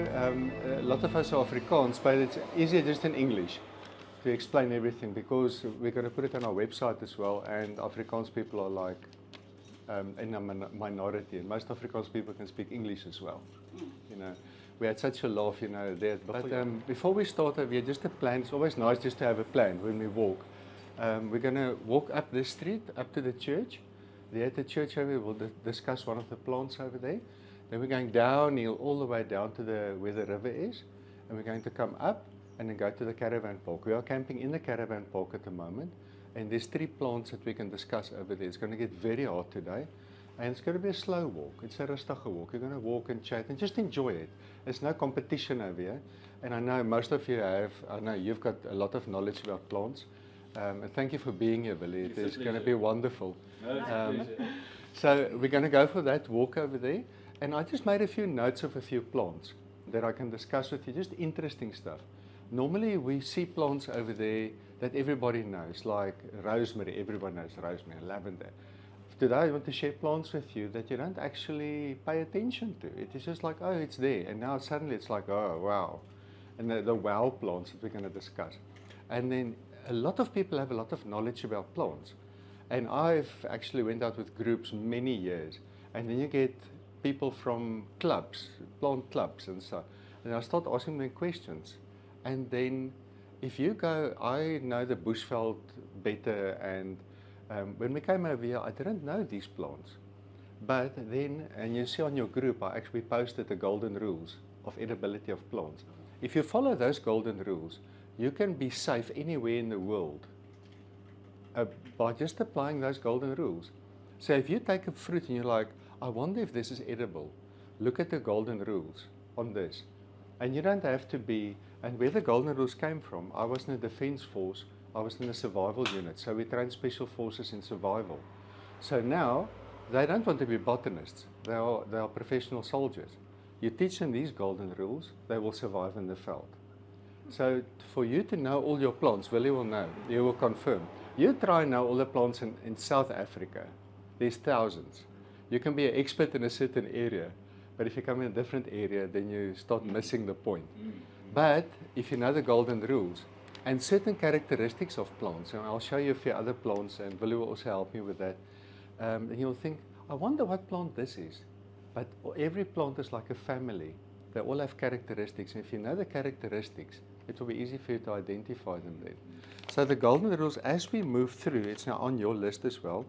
a lot of us are Afrikaans, but it's easier just in English to explain everything because we're going to put it on our website as well, and Afrikaans people are like in a minority, and most Afrikaans people can speak English as well. You know, we had such a laugh, you know, there. But before we started, we had just a plan. It's always nice just to have a plan when we walk. We're going to walk up this street, up to the church. There at the church over, we'll discuss one of the plants over there. Then we're going downhill all the way down to where the river is, and we're going to come up and then go to the caravan park. We are camping in the caravan park at the moment, and there's 3 plants that we can discuss over there. It's going to get very hot today, and it's going to be a slow walk. It's a rustige walk. You're going to walk and chat and just enjoy it. There's no competition over here, and I know most of you have. I know you've got a lot of knowledge about plants, and thank you for being here, Billy. It's going to be wonderful. So we're going to go for that walk over there. And I just made a few notes of a few plants that I can discuss with you, just interesting stuff. Normally we see plants over there that everybody knows, like rosemary, everybody knows rosemary, lavender. Today I want to share plants with you that you don't actually pay attention to. It is just like, oh, it's there. And now suddenly it's like, oh, wow. And the wow plants that we're going to discuss. And then a lot of people have a lot of knowledge about plants. And I've actually went out with groups many years. And then you get people from clubs, plant clubs and so. And I start asking them questions. And then if you go, I know the bushveld better, and when we came over here, I didn't know these plants. But then, and you see on your group, I actually posted the golden rules of edibility of plants. If you follow those golden rules, you can be safe anywhere in the world by just applying those golden rules. So if you take a fruit and you're like, I wonder if this is edible, look at the golden rules on this. And you don't have to be, and where the golden rules came from, I was in the defense force, I was in the survival unit, so we train special forces in survival. So now, they don't want to be botanists, they are professional soldiers. You teach them these golden rules, they will survive in the field. So for you to know all your plants, Willie will know, you will confirm. You try and know all the plants in South Africa, there's thousands. You can be an expert in a certain area, but if you come in a different area, then you start missing the point. But if you know the golden rules and certain characteristics of plants, and I'll show you a few other plants, and Billy will also help me with that, and you'll think, I wonder what plant this is. But every plant is like a family. They all have characteristics, and if you know the characteristics, it will be easy for you to identify them then. So the golden rules, as we move through, it's now on your list as well.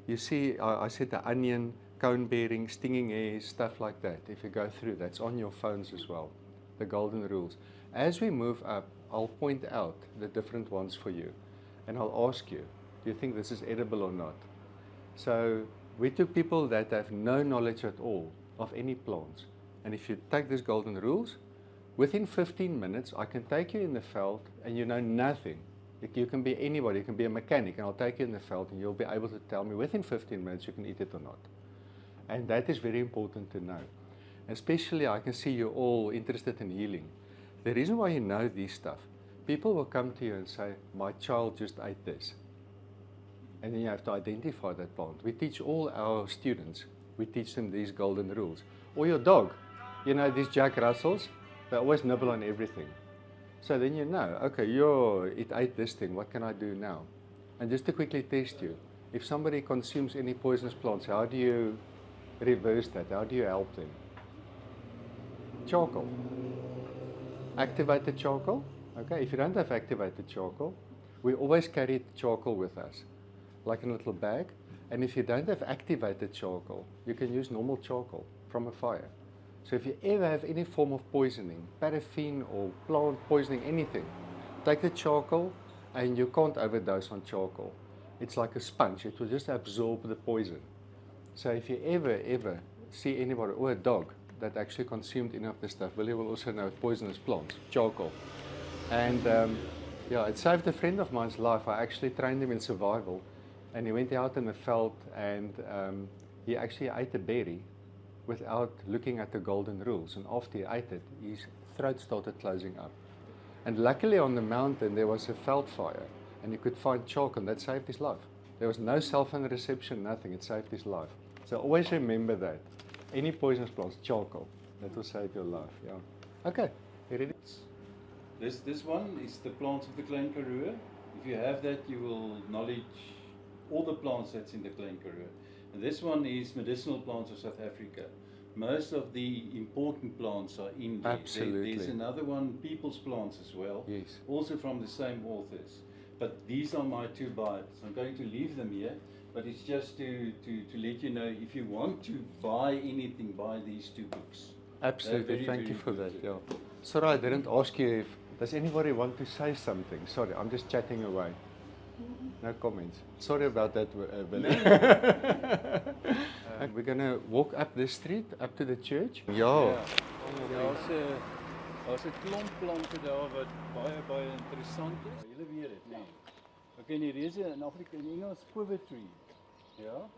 You see, I said the onion, cone bearing, stinging hairs, stuff like that. If you go through, that's on your phones as well, the golden rules. As we move up, I'll point out the different ones for you. And I'll ask you, do you think this is edible or not? So we took people that have no knowledge at all of any plants. And if you take these golden rules, within 15 minutes, I can take you in the field and you know nothing. You can be anybody, you can be a mechanic, and I'll take you in the field and you'll be able to tell me within 15 minutes you can eat it or not. And that is very important to know. Especially, I can see you're all interested in healing. The reason why you know these stuff, people will come to you and say, my child just ate this. And then you have to identify that plant. We teach all our students, we teach them these golden rules. Or your dog, you know, these Jack Russells, they always nibble on everything. So then you know, okay, it ate this thing, what can I do now? And just to quickly test you, if somebody consumes any poisonous plants, how do you reverse that? How do you help them? Charcoal. Activated charcoal. Okay, if you don't have activated charcoal, we always carry charcoal with us, like in a little bag. And if you don't have activated charcoal, you can use normal charcoal from a fire. So if you ever have any form of poisoning, paraffin or plant poisoning, anything, take the charcoal and you can't overdose on charcoal. It's like a sponge, it will just absorb the poison. So if you ever see anybody or a dog that actually consumed any of this stuff, Willie will also know poisonous plants, charcoal. And yeah, it saved a friend of mine's life. I actually trained him in survival, and he went out in the field and he actually ate a berry without looking at the golden rules, and after he ate it, his throat started closing up. And luckily on the mountain there was a veld fire, and he could find charcoal, and that saved his life. There was no cell phone reception, nothing, it saved his life. So always remember that. Any poisonous plants, charcoal, that will save your life, yeah. Okay, you ready? This one is the plants of the Klein Karoo. If you have that, you will knowledge all the plants that's in the Klein Karoo. And this one is medicinal plants of South Africa. Most of the important plants are in there. Absolutely. There's another one, people's plants as well. Yes. Also from the same authors. But these are my two bites. I'm going to leave them here, but it's just to let you know, if you want to buy anything, buy these two books. Absolutely, Very, thank very you for good. that. Yeah. Sorry, I didn't ask you if, does anybody want to say something? Sorry, I'm just chatting away. No comments. Sorry about that, Billy. We're going to walk up this street, up to the church. Ja. Daar's 'n klomp plante daar wat baie interessant is. Julle weet dit, nee. Okay, die reuse in Afrika in Engels poetry. Ja.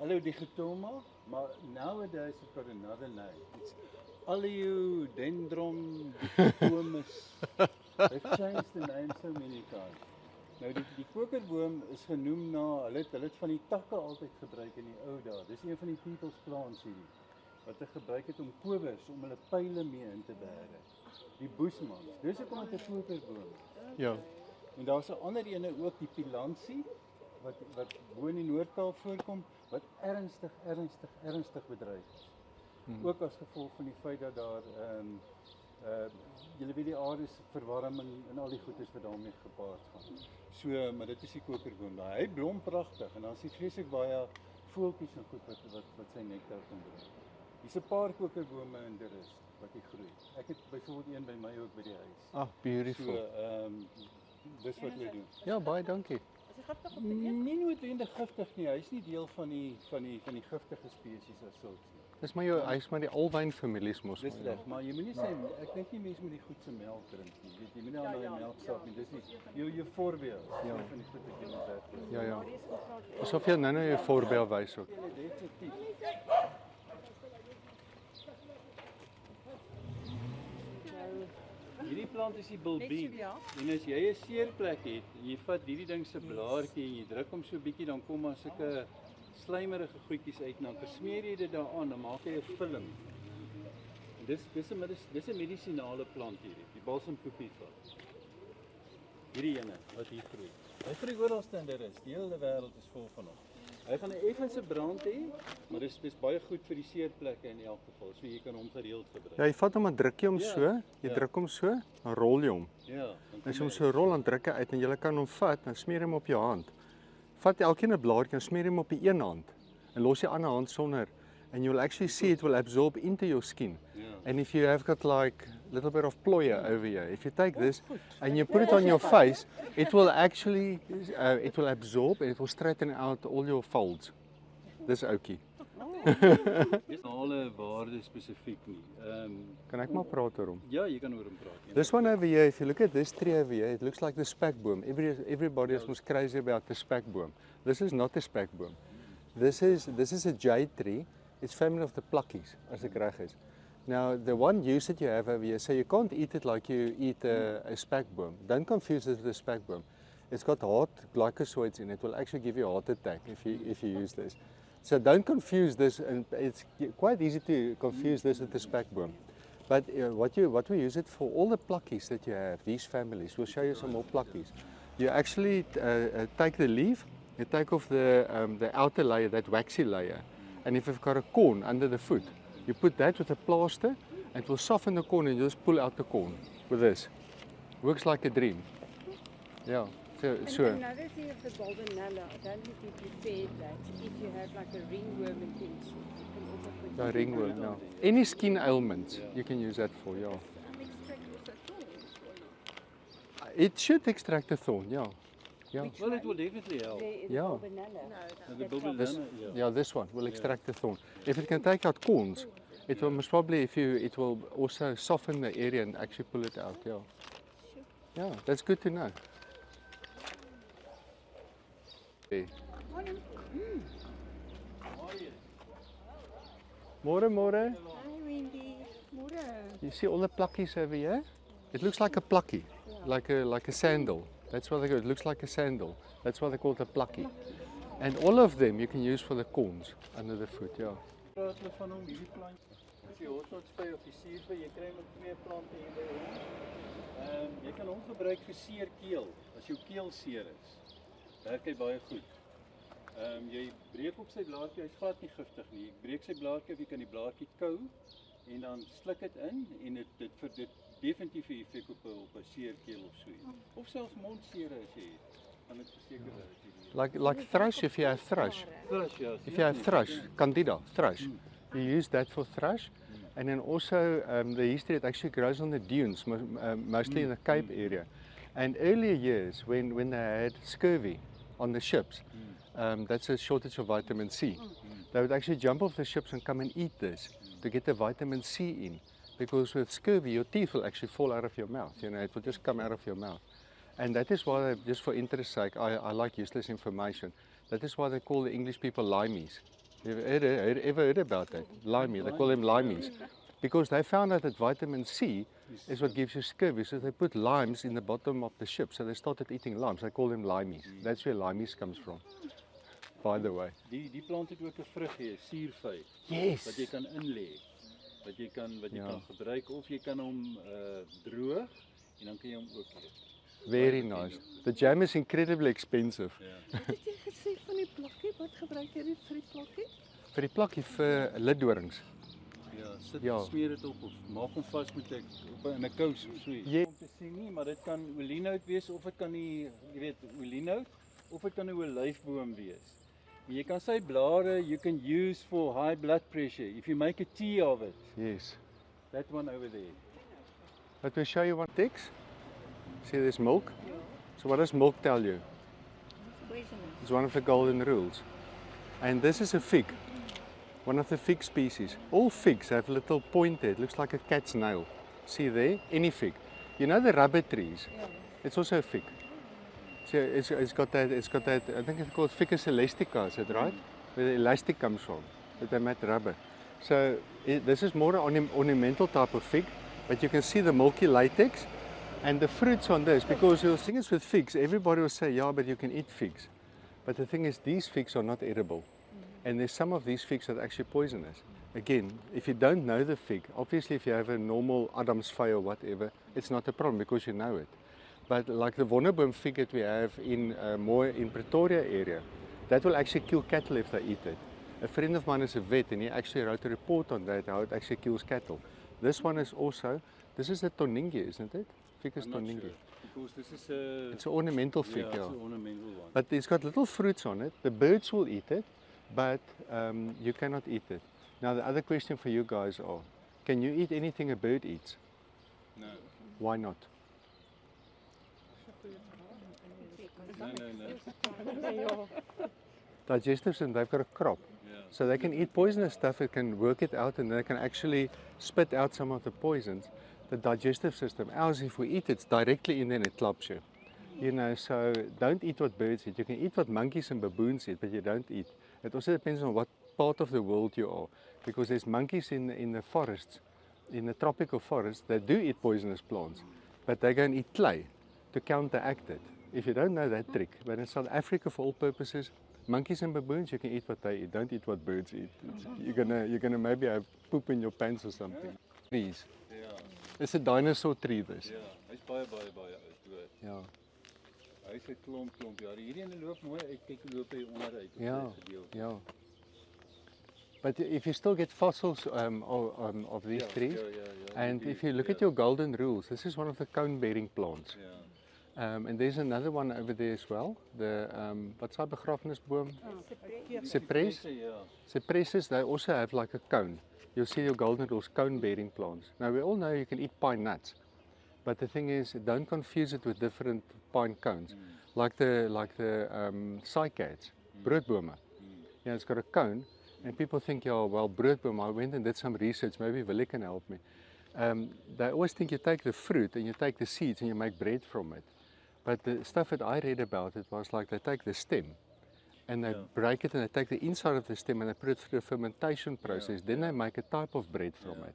Alodigitoma, maar nowadays we've got another name. It's Aleodendron dicotomus. They've changed the name so many times. Nou die kokerboom is genoem na hulle het van die takke altyd gebruik in die ou dae. Dis een van die people's plants hierdie wat hulle gebruik het om kowers om hulle pile mee in te bære. Die boesmans. Dis hoekom dit 'n kokerboom. Ja. En daar's 'n ander ene ook, die pilansie wat bo in die Noord-Kaap voorkom wat ernstig bedreig is. Ook as gevolg van die feit dat daar julle weet die aarde se verwarming en al die goedes wat daarmee gepaard gaan. So, maar dit is die kokerboom daai. Hy blom pragtig en dan is die vreeslik baie voeltjies en goed wat sy nektar kan bring. Hier's 'n paar kokerbome in die rus wat hier groei. Ek het byvoorbeeld een by my ook by die huis. Ah, beautiful. So, dis wat we doen. Ja, baie dankie. Is hy giftig om te eet? Nie noodwendig giftig nie. Hy's nie deel van die giftige spesies as sulks nie. Dis maar hy's maar die alwynfamilies mos. Dis reg, maar jy moenie sê ek dink nie mense moet die goed se melk drink nie. Jy moet nie aan daai melk sap nie. Dis nie jou voorbeeld. Ja. Van die goed wat jy moet werk. Ja. Asof jy nou jou voorbeeld wys ook. Definitief. Hierdie plant is die bilbeen. En as jy 'n seerplek het, en jy vat hierdie ding se blaartjie en jy druk hom so bietjie, dan kom maar sulke slijmerige goedjies uit en dan versmeer jy dit daaraan, dan maak jy 'n film. En dis 'n medicinale plant hierdie, die balsampoepie van. Hierdie ene wat hier groei. Hy groei oral in die rus. Die hele wêreld is vol van hom. Hy gaan 'n effense brand hê, maar dis baie goed vir die seerplekke in elk geval. So jy kan hom gereeld gebruik. Ja, jy vat hom en druk jy hom Ja, so, jy ja. druk hom so, dan rol jy hom. Ja, As jy hom so rol dan druk hy uit en jy kan hom vat en smeer hom op jou hand. Vat elkeen 'n blaartjie en smeer hom op die een hand en los die ander hand sonder and you will actually see it will absorb into your skin. Ja. And if you have got like a little bit of ploya over here, if you take this and you put it on your face, it will actually it will absorb and it will straighten out all your folds. Dis oukie. Dis alle waarde spesifiek nie. Kan ek maar praat oor hom? Ja, jy kan oor hom praat. This one over here, if you look at this tree over here, it looks like the spekboom. Everybody is most crazy about the spekboom. This is not a spekboom. This is a jade tree. It's family of the plukkies, as ek reg is. Now, the one use that you have over here, so you can't eat it like you eat a spekboom. Don't confuse it with a spekboom. It's got hard glycosides in it. It will actually give you a heart attack if you use this. So don't confuse this, and it's quite easy to confuse this with the spekboom. But what we use it for, all the plukkies that you have, these families, we'll show you some more plukkies. You actually take the leaf, you take off the outer layer, that waxy layer, and if you've got a corn under the foot, you put that with a plaster, and it will soften the corn, and you just pull out the corn with this. Works like a dream. Yeah. So, Another thing of the golden nalla, I don't think you prepared that. If you have like a ringworm and things, you can also put the ringworm, no. Any skin ailments, you can use that for, yeah. extract also thorns. It should extract the thorn, yeah. Yeah. Well, it will definitely help. The Yeah. golden nalla. The bulbul This, nana, yeah, this one will extract the thorn. If it can take out corns, it will most probably, it will also soften the area and actually pull it out, yeah. Yeah, that's good to know. Okay. Môre. Hi Wendy. Môre. You see all the plukkies over here? It looks like a plukkie, like a sandal. That's what they go. It looks like a sandal. That's why they call it a plukkie. And all of them you can use for the corns under the foot, yeah. Praat hulle van hom hierdie plantjie. Dis die hortnotsvy of die suurvy, jy kry met 2 plante hier by ons. Jy kan hom gebruik vir seerkeel, as jou keel seer is. Werk hy baie goed. Jy breek op sy blaartjie, hy's glad nie giftig nie. Jy breek sy blaartjie, jy kan die blaartjie kou en dan sluk dit in en dit definitief 'n effek op 'n seerkeel of so iets. Of selfs mondseere as jy het, kan dit verseker dat jy Like thrush, if you have thrush. thrush, ja. If you have thrush, candida, thrush. You use that for thrush. And then also the history, it actually grows on the dunes, mostly in the Cape area. And earlier years, when they had scurvy on the ships, that's a shortage of vitamin C. They would actually jump off the ships and come and eat this to get the vitamin C in. Because with scurvy, your teeth will actually fall out of your mouth. You know, it will just come out of your mouth. And that is why, just for interest's sake, I like useless information. That is why they call the English people limeys. Have you ever heard about that? Limey, they call them limeys. Because they found out that vitamin C is what gives you scurvy. So they put limes in the bottom of the ship. So they started eating limes. They call them limeys. That's where limeys comes from, by the way. Die plant het ook 'n vrug hier, suurvy. Yes. Wat jy kan inlê. Wat jy kan gebruik of jy kan hom droog en dan kan jy hom ook eet. Very nice. The jam is incredibly expensive. Ja. Wat het jy gesê van die plakkie? Wat gebruik jy dit vir die plakkie? Vir die plakkie vir lidorings. Ja, smeer dit op of maak hom vas met 'n kous of so iets. Ja. Om te sien nie, maar dit kan olienhout wees of dit kan nie, jy weet, olienhout of dit kan 'n olyfboom wees. En jy kan sy blare you can use for high blood pressure if you make a tea of it. Yes. That one over there. Let me show you what it takes. See, there's milk. So what does milk tell you? It's one of the golden rules. And this is a fig, one of the fig species. All figs have a little point there. It looks like a cat's nail. See there? Any fig. You know the rubber trees? It's also a fig. So it's got that, I think it's called Ficus elastica, is it right? Where the elastic comes from, that they made rubber. So this is more an ornamental type of fig, but you can see the milky latex and the fruits on this, because the thing is with figs, everybody will say, yeah, but you can eat figs. But the thing is, these figs are not edible. And there's some of these figs that are actually poisonous. Again, if you don't know the fig, obviously if you have a normal Adam's fig or whatever, it's not a problem because you know it. But like the Wonderboom fig that we have in more in Pretoria area, that will actually kill cattle if they eat it. A friend of mine is a vet and he actually wrote a report on that, how it actually kills cattle. This one is also, this is a toningi, isn't it? Ficus toningi. Sure, because this is a... It's an ornamental fig, It's an ornamental one. But it's got little fruits on it. The birds will eat it, but you cannot eat it. Now the other question for you guys are, can you eat anything a bird eats? No. Why not? No. Digestive system, they've got a crop. Yeah. So they can eat poisonous stuff, it can work it out, and they can actually spit out some of the poisons. The digestive system, ours, if we eat it's directly in there and it clubs you. You know, so don't eat what birds eat. You can eat what monkeys and baboons eat, but you don't eat. It also depends on what part of the world you are, because there's monkeys in the forests, in the tropical forests, that do eat poisonous plants, but they go and eat clay to counteract it. If you don't know that trick, but in South Africa, for all purposes, monkeys and baboons, you can eat what they eat. Don't eat what birds eat. You're gonna maybe have poop in your pants or something. Trees. Yeah. It's a dinosaur tree, this. Ja, hy's baie oud. Ja. Hy's 'n klomp. Ja, hierdie ene loop mooi uit. Kyk hoe loop hy onderuit. Yeah, yeah. But if you still get fossils of these trees, and if you look at your golden rules, this is one of the cone-bearing plants. Ja. And there's another one over there as well. The what's our begrafenisboom? Cypress. Ja. Cypresses, they also have like a cone. You'll see your golden rules, cone-bearing plants. Now we all know you can eat pine nuts, but the thing is, don't confuse it with different pine cones, like the cycads, broodbome. Yeah, it's got a cone, and people think, yeah, well, broodbome. I went and did some research. Maybe Willie can help me. They always think you take the fruit and you take the seeds and you make bread from it. But the stuff that I read about it was like they take the stem and they break it and they take the inside of the stem and they put it through a fermentation process. Then they make a type of bread from it.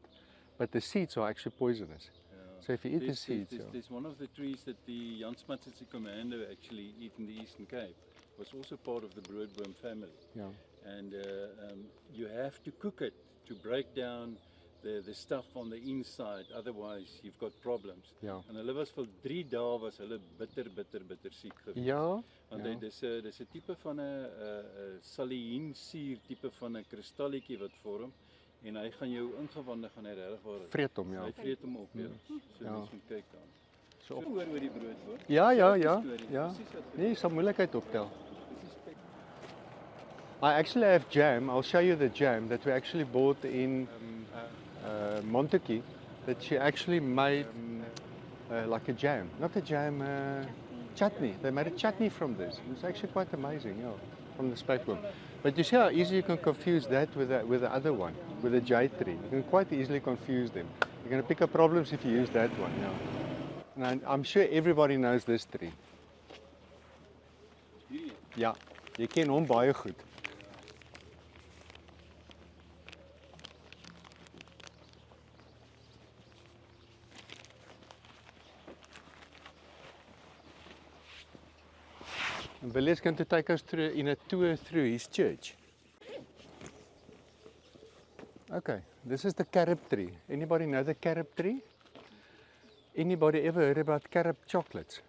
But the seeds are actually poisonous. So if you eat the seeds... There's one of the trees that the Jan Smuts commando actually eat in the Eastern Cape. Was also part of the broodboom family. Yeah. And you have to cook it to break down the stuff on the inside, otherwise you've got problems. Ja. En hulle was vir 3 dae was hulle bitter siek geweest. Ja. Want Ja. dis 'n tipe van 'n saliensuur tipe van 'n kristalletjie wat vorm en hy gaan jou ingewande gaan hy regtig waar. Vreet hom, ja. Hy vreet hom op, ja. So Ja. mens moet kyk dan. So So op. hoor oor die brood hoor. Ja, ja, Dis die ja. storie, Ja. presies wat Nee, sal moeilikheid optel. dis die spek. I actually have jam. I'll show you the jam that we actually bought in Montague that she actually made like a jam. Not a jam, chutney. They made a chutney from this. It's actually quite amazing, yeah, from the spekboom. But you see how easy you can confuse that with the other one, with the jade tree. You can quite easily confuse them. You're going to pick up problems if you use that one, yeah. And I'm sure everybody knows this tree. Hierdie Ja, jy ken hom baie goed. And Billy is going to take us through in a tour through his church. Okay, this is the carob tree. Anybody know the carob tree? Anybody ever heard about carob chocolates?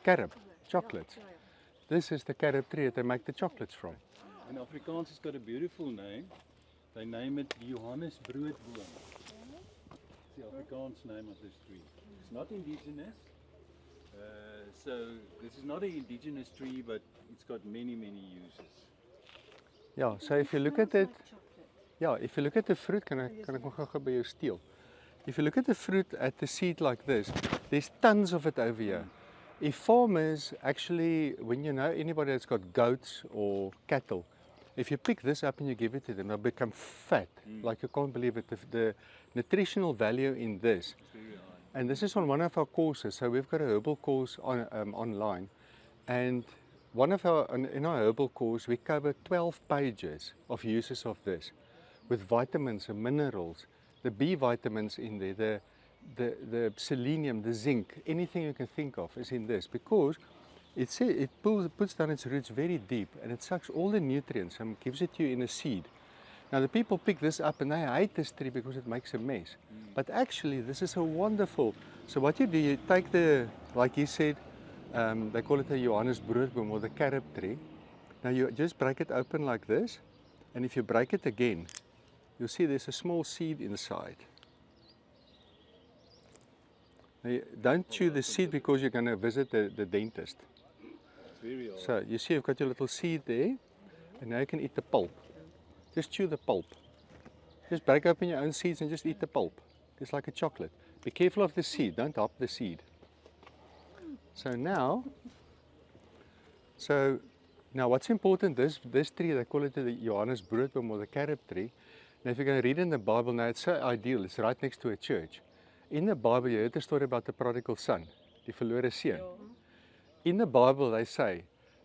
Carob chocolates. This is the carob tree that they make the chocolates from. in Afrikaans has got a beautiful name. They name it Johannes broodboom. It's the Afrikaans name of this tree. It's not indigenous. So this is not an indigenous tree, but it's got many uses. Yeah, so if you look at it, yeah, if you look at the fruit, kan ek nog gou by jou steel. If you look at the fruit at the seed like this, there's tons of it over here. If farmers actually, when you know anybody that's got goats or cattle, if you pick this up and you give it to them, they'll become fat. Like you can't believe it. The nutritional value in this. And this is on one of our courses. So we've got a herbal course on online, and in our herbal course we cover 12 pages of uses of this, with vitamins and minerals, the B vitamins in there, the selenium, the zinc, anything you can think of is in this, because it puts down its roots very deep and it sucks all the nutrients and gives it to you in a seed. Now the people pick this up and they hate this tree because it makes a mess. But actually this is a wonderful, so what you do, you take the, like he said, they call it a Johannes broodboom or the carob tree. Now you just break it open like this, and if you break it again, you'll see there's a small seed inside. Now don't chew the seed because you're going to visit the dentist. Very odd. So you see you've got your little seed there, and now you can eat the pulp. Just chew the pulp. Just break open your own seeds and just eat the pulp. It's like a chocolate. Be careful of the seed, don't hop the seed. So now what's important, this tree, they call it the Johannes broodboom or the carob tree. Now if you're going to read in the Bible, now it's so ideal, it's right next to a church. In the Bible, you heard the story about the prodigal son, die verlore seun. In the Bible, they say,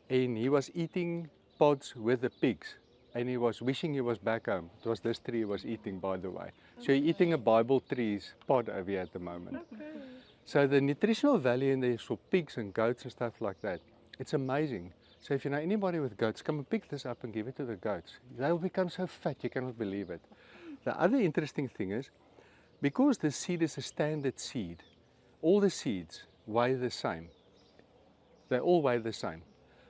and he was eating pods with the pigs, and he was wishing he was back home. It was this tree he was eating, by the way. So you're eating a Bible tree's pod over here at the moment. So the nutritional value in there is for pigs and goats and stuff like that. It's amazing. So if you know anybody with goats, come and pick this up and give it to the goats. They will become so fat you cannot believe it. The other interesting thing is, because the seed is a standard seed, all the seeds weigh the same. They all weigh the same.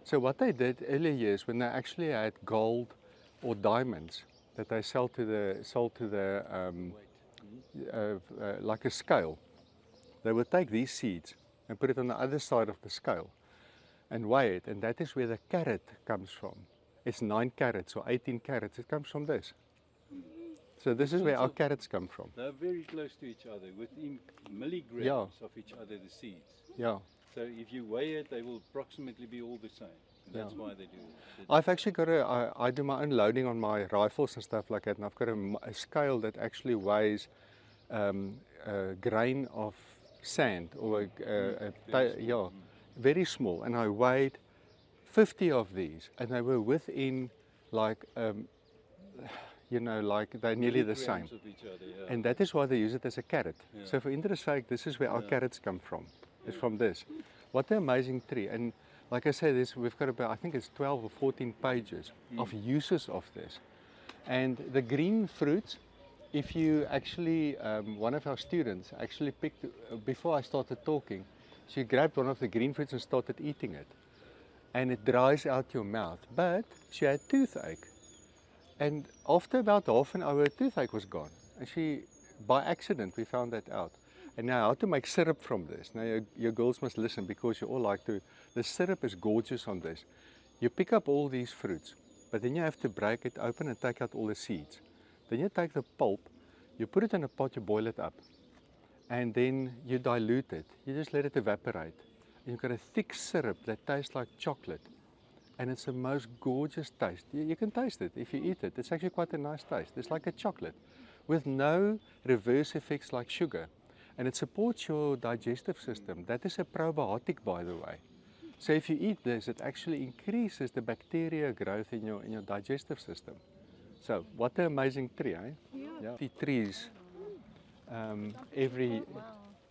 So what they did earlier years, when they actually had gold or diamonds that they sold to the like a scale, they would take these seeds and put it on the other side of the scale and weigh it, and that is where the carat comes from. It's 9 carats or 18 carats. It comes from this. So this is where our carrots come from. They're very close to each other, within milligrams of each other, the seeds. Yeah. So if you weigh it, they will approximately be all the same. And that's why they do it. I've actually got I do my own loading on my rifles and stuff like that, and I've got a scale that actually weighs a grain of sand or very small, and I weighed 50 of these, and they were within like like they're nearly the same. Of each other, yeah. And that is why they use it as a carrot. Yeah. So for interest sake, this is where our carrots come from. It's from this. What an amazing tree. And like I say, we've got about, I think it's 12 or 14 pages of uses of this. And the green fruits if you actually, one of our students actually picked, before I started talking, she grabbed one of the green fruits and started eating it. And it dries out your mouth. But she had toothache. And after about half an hour, her toothache was gone. And she, by accident, we found that out. And now how to make syrup from this. Now your girls must listen because you all like to. The syrup is gorgeous on this. You pick up all these fruits, but then you have to break it open and take out all the seeds. Then you take the pulp, you put it in a pot, you boil it up. And then you dilute it. You just let it evaporate. And you've got a thick syrup that tastes like chocolate. And it's the most gorgeous taste. You can taste it if you eat it. It's actually quite a nice taste. It's like a chocolate with no reverse effects like sugar. And it supports your digestive system. That is a probiotic, by the way. So if you eat this, it actually increases the bacteria growth in your digestive system. So what an amazing tree, eh? Yeah. The trees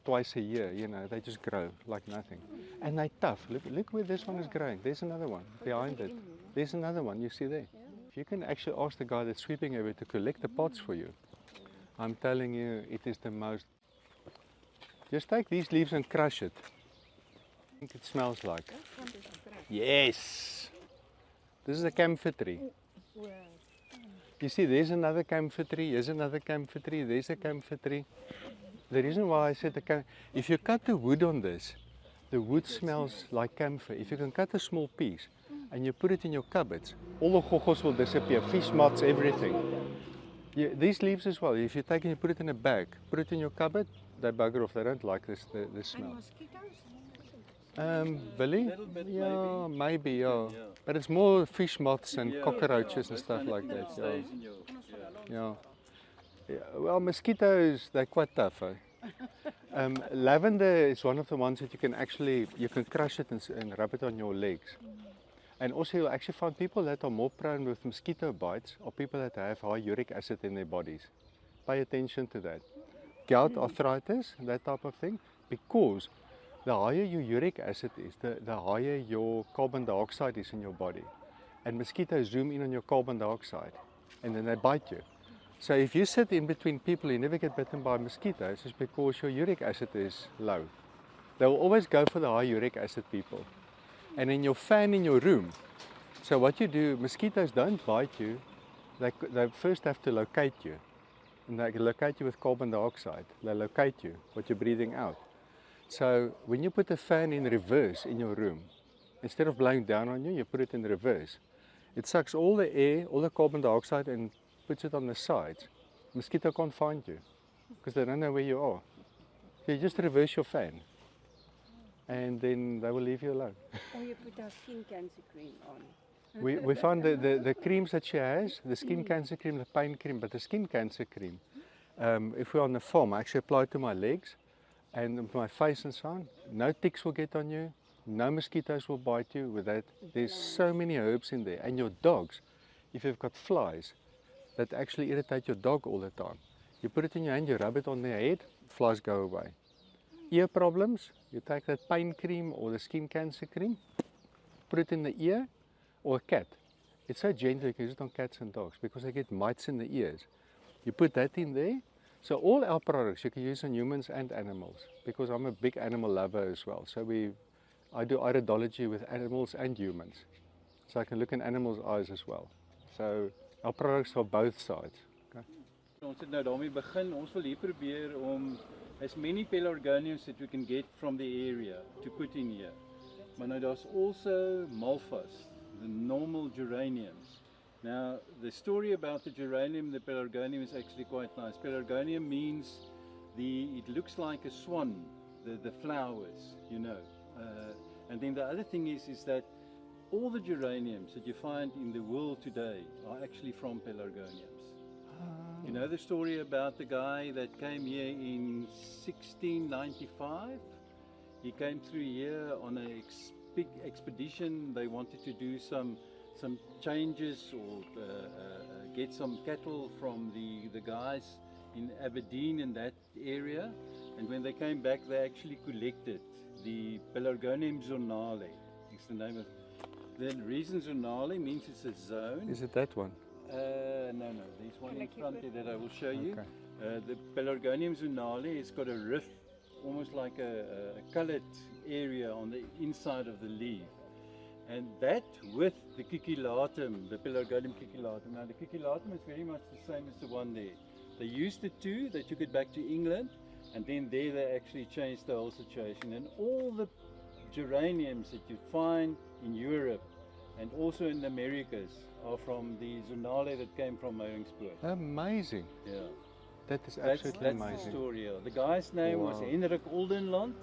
twice a year, you know, they just grow like nothing. And they're tough. Look where this one is growing. There's another one behind it. There's another one, you see there. If you can actually ask the guy that's sweeping over to collect the pots for you, I'm telling you, it is the most. Just take these leaves and crush it. I think it smells like. Yes! This is a camphor tree. You see, there's another camphor tree, here's another camphor tree, there's a camphor tree. The reason why I said if you cut the wood on this, the wood smells like camphor. If you can cut a small piece and you put it in your cupboards, all the goggles will disappear, fish moths, everything. Yeah, these leaves as well, if you take and you put it in a bag, put it in your cupboard, they bugger off, they don't like this, the smell. Billy? Yeah, maybe, yeah. But it's more fish moths and cockroaches and stuff like that. Yeah. Well, mosquitoes, they're quite tough. Eh? Lavender is one of the ones that you can crush it and rub it on your legs. And also you'll actually find people that are more prone with mosquito bites or people that have high uric acid in their bodies. Pay attention to that. Gout, arthritis, that type of thing, because the higher your uric acid is, the higher your carbon dioxide is in your body. And mosquitoes zoom in on your carbon dioxide and then they bite you. So if you sit in between people, you never get bitten by mosquitoes, it's because your uric acid is low. They will always go for the high uric acid people. And in your fan in your room, so what you do, mosquitoes don't bite you, they first have to locate you. And they locate you with carbon dioxide. They locate you, what you're breathing out. So when you put the fan in reverse in your room, instead of blowing down on you, you put it in reverse. It sucks all the air, all the carbon dioxide and puts it on the sides. Mosquito can't find you because they don't know where you are. So you just reverse your fan and then they will leave you alone. Or you put our skin cancer cream on. We found the creams that she has, the skin cancer cream, the pain cream, but the skin cancer cream, if we're on the farm, I actually apply it to my legs and my face and so on. No ticks will get on you, no mosquitoes will bite you with that. There's so many herbs in there. And your dogs, if you've got flies that actually irritate your dog all the time, you put it in your hand, you rub it on their head, flies go away. Ear problems, you take that pain cream or the skin cancer cream, put it in the ear, or a cat. It's so gentle, you can use it on cats and dogs because they get mites in the ears. You put that in there. So all our products you can use on humans and animals because I'm a big animal lover as well. So I do iridology with animals and humans. So I can look in animals' eyes as well. So our products are both sides. Okay? Ons het nou daarmee begin. Ons wil hier probeer om as many pelargoniums that we can get from the area to put in here. Maar nou daar's also malvas, the normal geraniums. Now, the story about the geranium, the pelargonium is actually quite nice. Pelargonium means it looks like a swan, the flowers, you know. And then the other thing is that all the geraniums that you find in the world today are actually from pelargoniums. You know the story about the guy that came here in 1695? He came through here on a big expedition. They wanted to do some changes or get some cattle from the guys in Aberdeen in that area, and when they came back they actually collected the Pelargonium zonale. It's the name of the reason zonale means it's a zone. Is it that one? No, there's one Can I in keep front it? there that I will show you. Okay. The Pelargonium zonale, it's got a rift, almost like a coloured area on the inside of the leaf. And that with the ciculatum, the Pelargonium ciculatum. Now the ciculatum is very much the same as the one there. They used it too, they took it back to England, and then there they actually changed the whole situation. And all the geraniums that you find in Europe and also in the Americas are from the zonale that came from Marius. Amazing. Yeah. That is That's absolutely the amazing. story. Yeah. The guy's name was Wow. Hendrik Oldenland,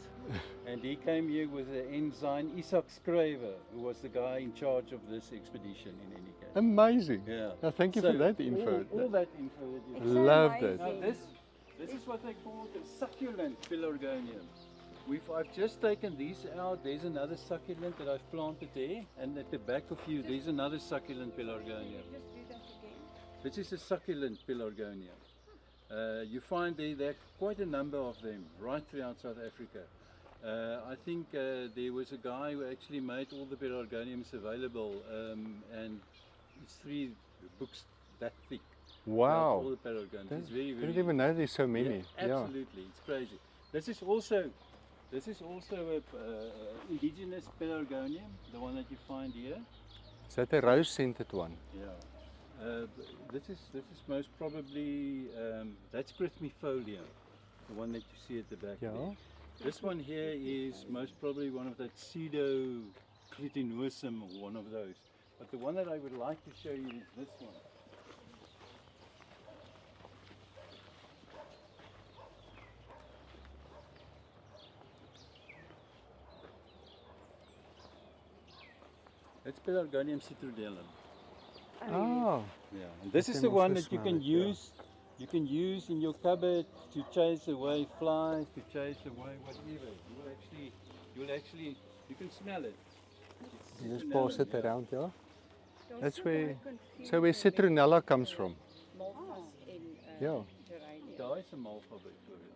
and he came here with the ensign Isaac Schryver, who was the guy in charge of this expedition in any case. Amazing. Yeah. Thank you So for that info. All that info that you It's so Loved it. Now amazing. this is what they call the succulent Pelargonium. I've just taken these out. There's another succulent that I've planted there, and at the back of you there's another succulent Pelargonium. Just do that again. This is a succulent Pelargonium. You find there are quite a number of them right throughout South Africa. I think there was a guy who actually made all the Pelargoniums available, and it's 3 books that thick. Wow. All the Pelargoniums. It's very, I very. didn't even know there's so many. Yeah, absolutely, it's crazy. This is also a indigenous Pelargonium, the one that you find here. Is that a rose-scented one? Yeah. This is most probably that's Crythmifolia, the one that you see at the back. Yeah. There. This one here is most probably one of that Pseudo-Clitinosum, or one of those. But the one that I would like to show you is this one. It's Pelargonium citrodellum. Oh. Yeah, and this Let is them the one also that you smell can it, yeah. use. You can use in your cupboard to chase away flies, to chase away whatever. You can smell it. It's You just citronellum, pass it yeah. around, yeah? Don't That's you where, get confused so where with citronella comes from. Malthus in Yeah. geranium. That's a Malva, Victoria.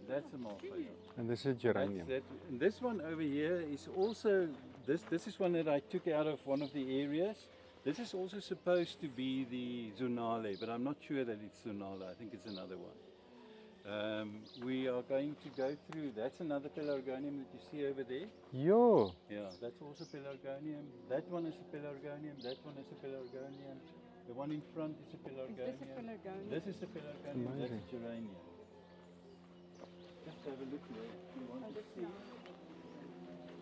That's a Malva. Yeah. And this is geranium. And this one over here is also, this is one that I took out of one of the areas. This is also supposed to be the zonale, but I'm not sure that it's zonale. I think it's another one. We are going to go through, that's another Pelargonium that you see over there. Yo. Yeah, that's also Pelargonium. That one is a Pelargonium. That one is a Pelargonium. The one in front is a Is Pelargonium. this a Pelargonium? This is a Pelargonium. That's Amazing. a geranium. Just have a look there. If you want to see.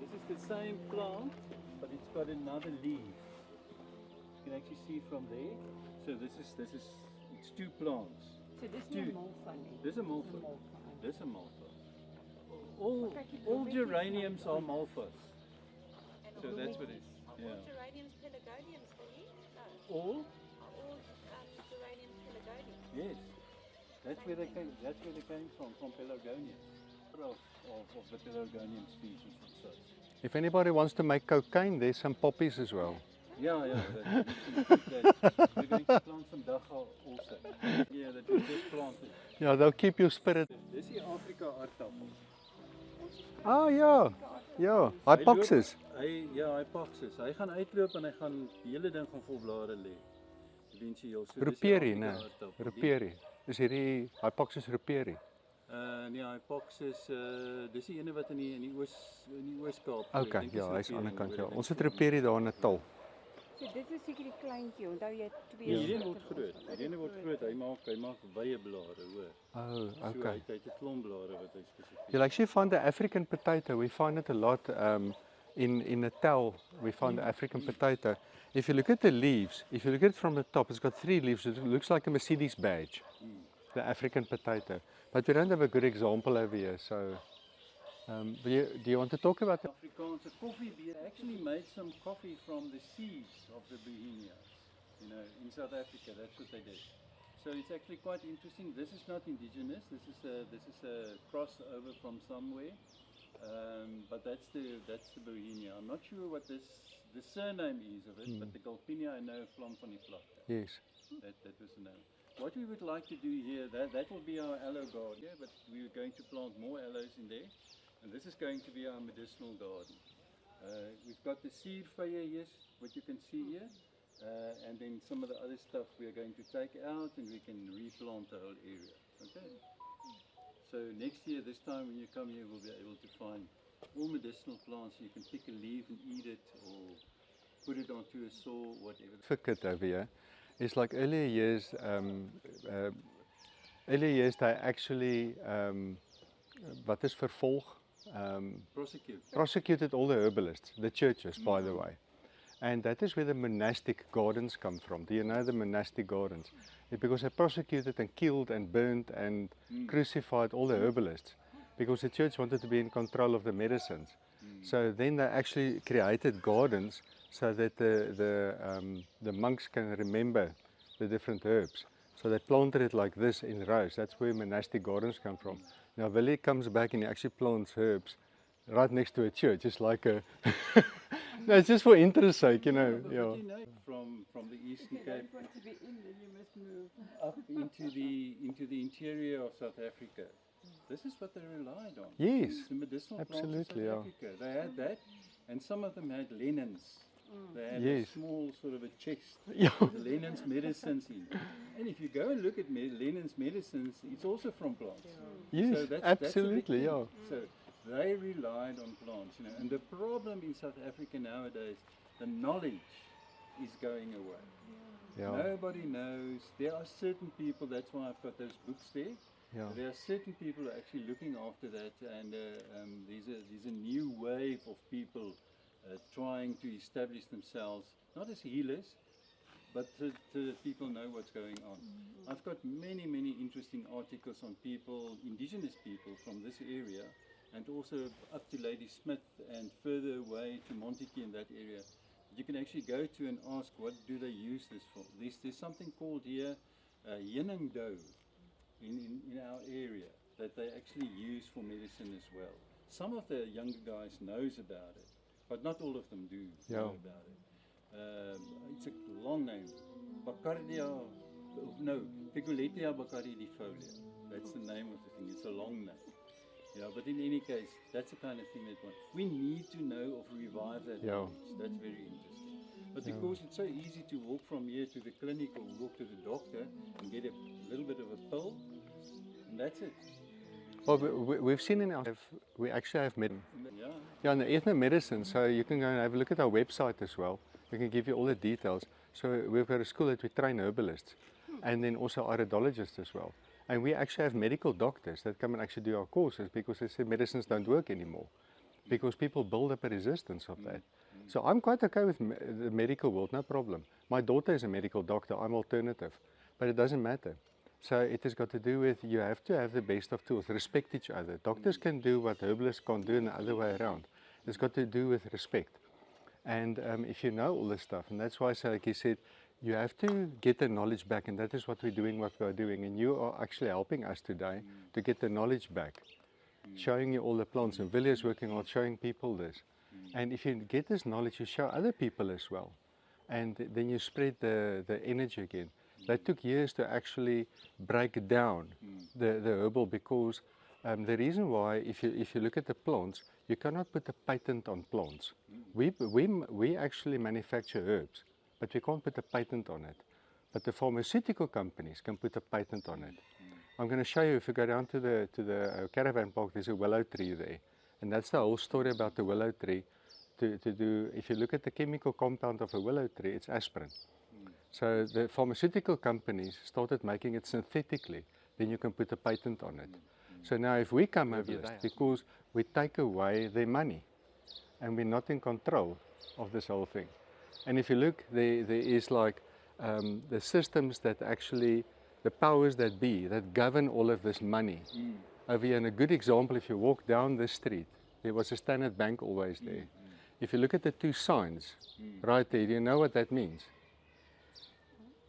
This is the same plant, but it's got another leaf. You can actually see from there. So it's 2 plants. So this Two. is Malthus. There's a Malthus. Malthus. There's a Malthus. All geraniums are Malthus. So that's what it is. Yeah. Geraniums pelargoniums, Billy? No. All? Are all geraniums pelargoniums? Yes. That's where they came from Pelargonia. Of the Pelargonium species and such. If anybody wants to make cocaine, there's some poppies as well. Yeah. We're going to plant some dagga also. Yeah, that we just planted. Yeah, they'll keep your spirit. Dis die Afrika aardappel. Ah ja. Ja, hypoxis. Hypoxis. Hy gaan uitloop en hy gaan die hele ding gaan vol blare lê. Eventueel. So Ruperi, né? Ruperi. Is hierdie hypoxis ruperi? Nee, hypoxis, dis die ene wat in die Oos-Kaap. Okay, ja, hy's aan die ander kant ja. Ons het ruperi daar in Natal. So dit is seker die kleintjie. Onthou jy 2 Ja, hierdie word groot. Hierdie word groot. Hy maak wye blare, hoor. Oh, So okay. hy het 'n klomp blare wat hy spesifiek. You actually find the African potato. We find it a lot in Natal. We find the African potato. If you look at the leaves, if you look at it from the top, it's got 3 leaves. It looks like a Mercedes badge. The African potato. But we don't have a good example over here. So, do you want to talk about it? Afrikaanse coffee beer actually made some coffee from the seeds of the Bohemians, in South Africa. That's what they did. So it's actually quite interesting. This is not indigenous. This is a crossover from somewhere. But that's the Bohemia. I'm not sure what the surname is of it, but the Galpinia I know from die vlakte. Yes. That was the name. What we would like to do here, that will be our aloe garden, yeah, but we're going to plant more aloes in there. And this is going to be our medicinal garden. We've got the seed fire, yes, what you can see here. And then some of the other stuff we are going to take out and we can replant the whole area. Okay? So next year, this time when you come here, we'll be able to find all medicinal plants. You can pick a leaf and eat it or put it onto a saw, whatever. Certificate over here is like earlier years they actually wat is vervolg? Prosecuted all the herbalists, the churches, by the way. And that is where the monastic gardens come from. Do you know the monastic gardens? Because they prosecuted and killed and burned and crucified all the herbalists because the church wanted to be in control of the medicines. So then they actually created gardens so that the monks can remember the different herbs. So they planted it like this in rows. That's where monastic gardens come from. Now Willie comes back and he actually plants herbs right next to a church. It's like a... No, it's just for interest sake, you know. But Yeah. you know, from the Eastern Cape If you want to be in there, you must move. up into the interior of South Africa, this is what they relied on. Yes, The medicinal absolutely, plants yeah. of South Africa. They had that, and some of them had Lennon's. They had Yes. a small sort of a chest Yeah. with Lennon's medicines in. And if you go and look at Lennon's medicines, it's also from plants. Yes, So that's absolutely, that's a yeah. big thing. So they relied on plants, you know. And the problem in South Africa nowadays, the knowledge is going away. Yeah. Nobody knows. There are certain people, that's why I've got those books there. Yeah. There are certain people who are actually looking after that, and there's a new wave of people trying to establish themselves, not as healers, but so that people know what's going on. I've got many, many interesting articles on people, indigenous people from this area, and also up to Lady Smith and further away to Montague in that area. You can actually go to and ask, what do they use this for? There's something called here heuning dough in our area that they actually use for medicine as well. Some of the younger guys knows about it, but not all of them do know about it. It's a long name. Picoletia bacardiidifolia. That's the name of the thing. It's a long name. Yeah, but in any case, that's the kind of thing that we need to know of revive that knowledge. That's very interesting. But of course, it's so easy to walk from here to the clinic or walk to the doctor and get a little bit of a pill, and that's it. Well, we've seen in our... We actually have Yeah. Yeah, and the ethnomedicine, so you can go and have a look at our website as well. We can give you all the details. So we've got a school that we train herbalists and then also iridologists as well. And we actually have medical doctors that come and actually do our courses because they say medicines don't work anymore because people build up a resistance of that. So I'm quite okay with the medical world, no problem. My daughter is a medical doctor, I'm alternative, but it doesn't matter. So it has got to do with you have to have the best of tools, respect each other. Doctors can do what herbalists can't do and the other way around. It's got to do with respect. And if you know all this stuff, and that's why, so like he said, you have to get the knowledge back, and that is what we're doing, and you are actually helping us today to get the knowledge back, showing you all the plants, and Willie is working on showing people this. And if you get this knowledge, you show other people as well, and then you spread the energy again. That took years to actually break down the herbal, because the reason why, if you look at the plants, you cannot put a patent on plants. We actually manufacture herbs, but we can't put a patent on it. But the pharmaceutical companies can put a patent on it. I'm going to show you, if you go down to the caravan park, there's a willow tree there. And that's the whole story about the willow tree. If you look at the chemical compound of a willow tree, it's aspirin. So the pharmaceutical companies started making it synthetically, then you can put a patent on it. So now if we come over this, because we take away their money and we're not in control of this whole thing. And if you look, there is like the systems that actually, the powers that be, that govern all of this money. Over here, and a good example, if you walk down the street, there was a Standard Bank always there. If you look at the two signs right there, do you know what that means?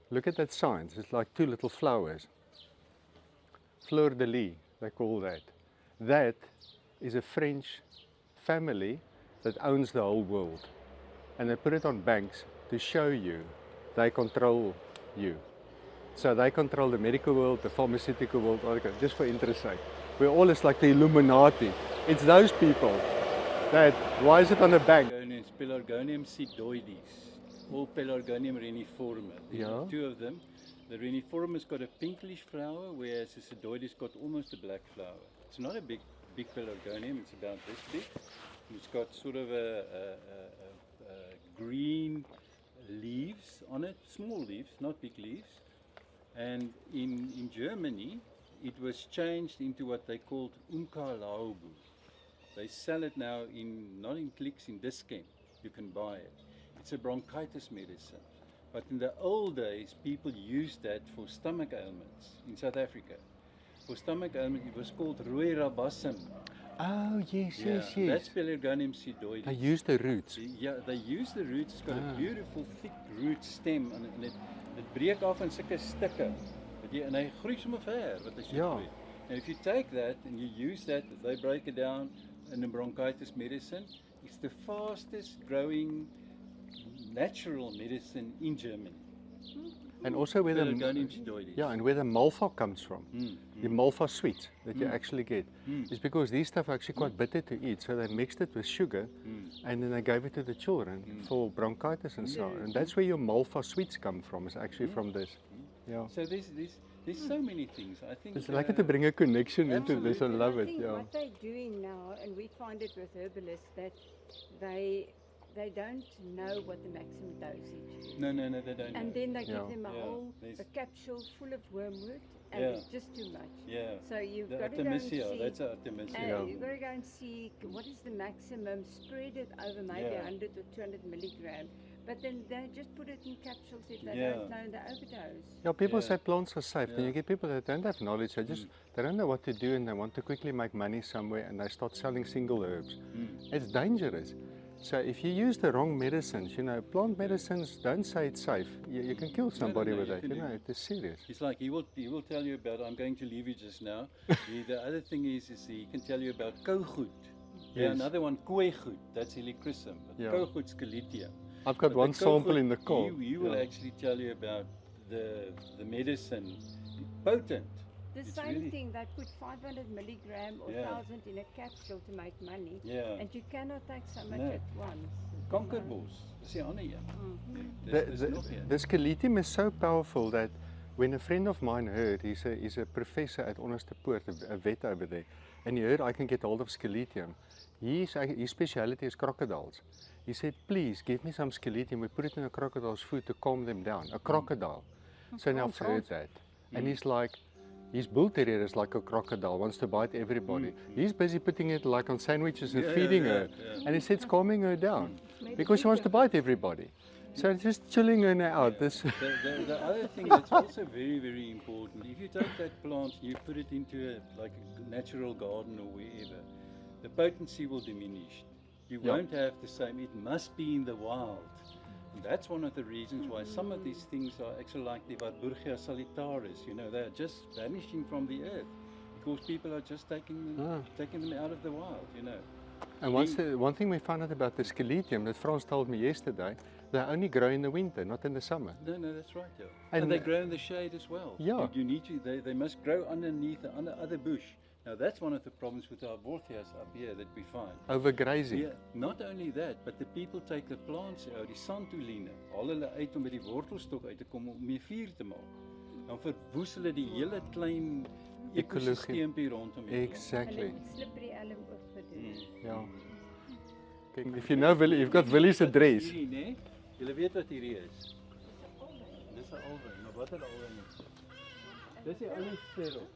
Look at that sign, it's like two little flowers. Fleur de lis, they call that. That is a French family that owns the whole world. And they put it on banks to show you they control you. So they control the medical world, the pharmaceutical world, just for interest sake. We're all just like the Illuminati. It's those people that, why is it on a bank? Pelargonium sidoides. or Pelargonium reniforme. There Yeah. are two of them. The reniforme has got a pinkish flower, whereas the Sedoides got almost a black flower. It's not a big Pelargonium, it's about this big. It's got sort of a green leaves on it, small leaves, not big leaves. And in Germany, it was changed into what they called Umkalaubu. They sell it now not in Clicks, in Dischem. You can buy it. It's a bronchitis medicine. But in the old days, people used that for stomach ailments in South Africa. For stomach ailments, it was called Rooi Rabassum. Oh, yes, yes, yes. That's Pelargonium sedoides. They use the roots. Yeah, they use the roots. It's got a beautiful thick root stem and it breek af in sulke stukke. En hy groei sommer ver wat hy so Ja. groei. And if you take that and you use that, they break it down in a bronchitis medicine. It's the fastest growing natural medicine in Germany. And also where Pelargonium sedoides. and where the malva comes from. The malva sweets that you actually get is because these stuff are actually quite bitter to eat. So they mixed it with sugar and then they gave it to the children for bronchitis and so on. And that's where your malva sweets come from, is actually from this. Yeah. So there's so many things. I think It's like to bring a connection into this. I And love I it. think Yeah. what they're doing now, and we find it with herbalists, that they don't know what the maximum dosage is. No, they don't. And know. then they give Yeah. them There's- a capsule full of wormwood, and Yeah. it's just too much. Yeah. So you've The got to go and Artemisia, see. that's Artemisia. And you've got to go and see what is the maximum, spread it over maybe Yeah. 100 or 200 milligrams. But then they just put it in capsules if they Yeah. don't know the overdose. Yeah, people Yeah. say plants are safe. Then Yeah. you get people that don't have knowledge. They don't know what to do and they want to quickly make money somewhere and they start selling single herbs. It's dangerous. So if you use the wrong medicines, plant medicines don't say it's safe. You can kill somebody no, with you that. can do- It is serious. It's like he will tell you about. I'm going to leave you just now. The other thing is he can tell you about koolgoed. Yeah, Yes. another one kooigoed. That's helichrysum. But Yeah. koolgoed scaletium. I've got But one the sample koolgoed, in the car. He will Yeah. actually tell you about the medicine. Potent. The It's same really- thing, they put 500 milligram or Yeah. 1000 in a capsule to make money. Yeah. And you cannot take so much No. at once. Kankerbos. Dis die ander een. Dis nog een. The scaletium is so powerful that when a friend of mine heard, he's a professor at Onderste Poort, a vet over there, and he heard I can get hold of scaletium. His speciality is crocodiles. He said, please give me some scaletium. We put it in a crocodile's food to calm them down. A crocodile. So now I've heard that. And he's like, his bull terrier is like a crocodile, wants to bite everybody. He's busy putting it like on sandwiches and feeding her. And he said it's calming her down because she wants to bite everybody. So it's just chilling her out. This The other thing that's also very, very important, if you take that plant, you put it into a natural garden or wherever, the potency will diminish. You won't have the same, it must be in the wild. And that's one of the reasons why some of these things are actually like the Warburgia solitaris, they're just vanishing from the earth because people are just taking them out of the wild, And one thing we found out about the scaletium that Frans told me yesterday, they only grow in the winter, not in the summer. No, that's right, yeah. And And they grow in the shade as well. Yeah. You need to, they must grow underneath the other bush. Now that's one of the problems with our aborthias up here that we find. Overgrazing. Yeah, not only that, but the people take the plants out, die santoline, haal hulle uit om by die wortelstok uit te kom om mee vuur te maak. Dan verwoes hulle die hele klein ekosisteempie rondom die plant. Exactly. And slippery elm ook gedoen. Yeah. Okay, if you know Willie, you've got Willie's address. Hierdie, né? Julle weet wat hierdie is. Dis 'n alwyn, maar watter alwyn is dit? Dis die aloe ferox.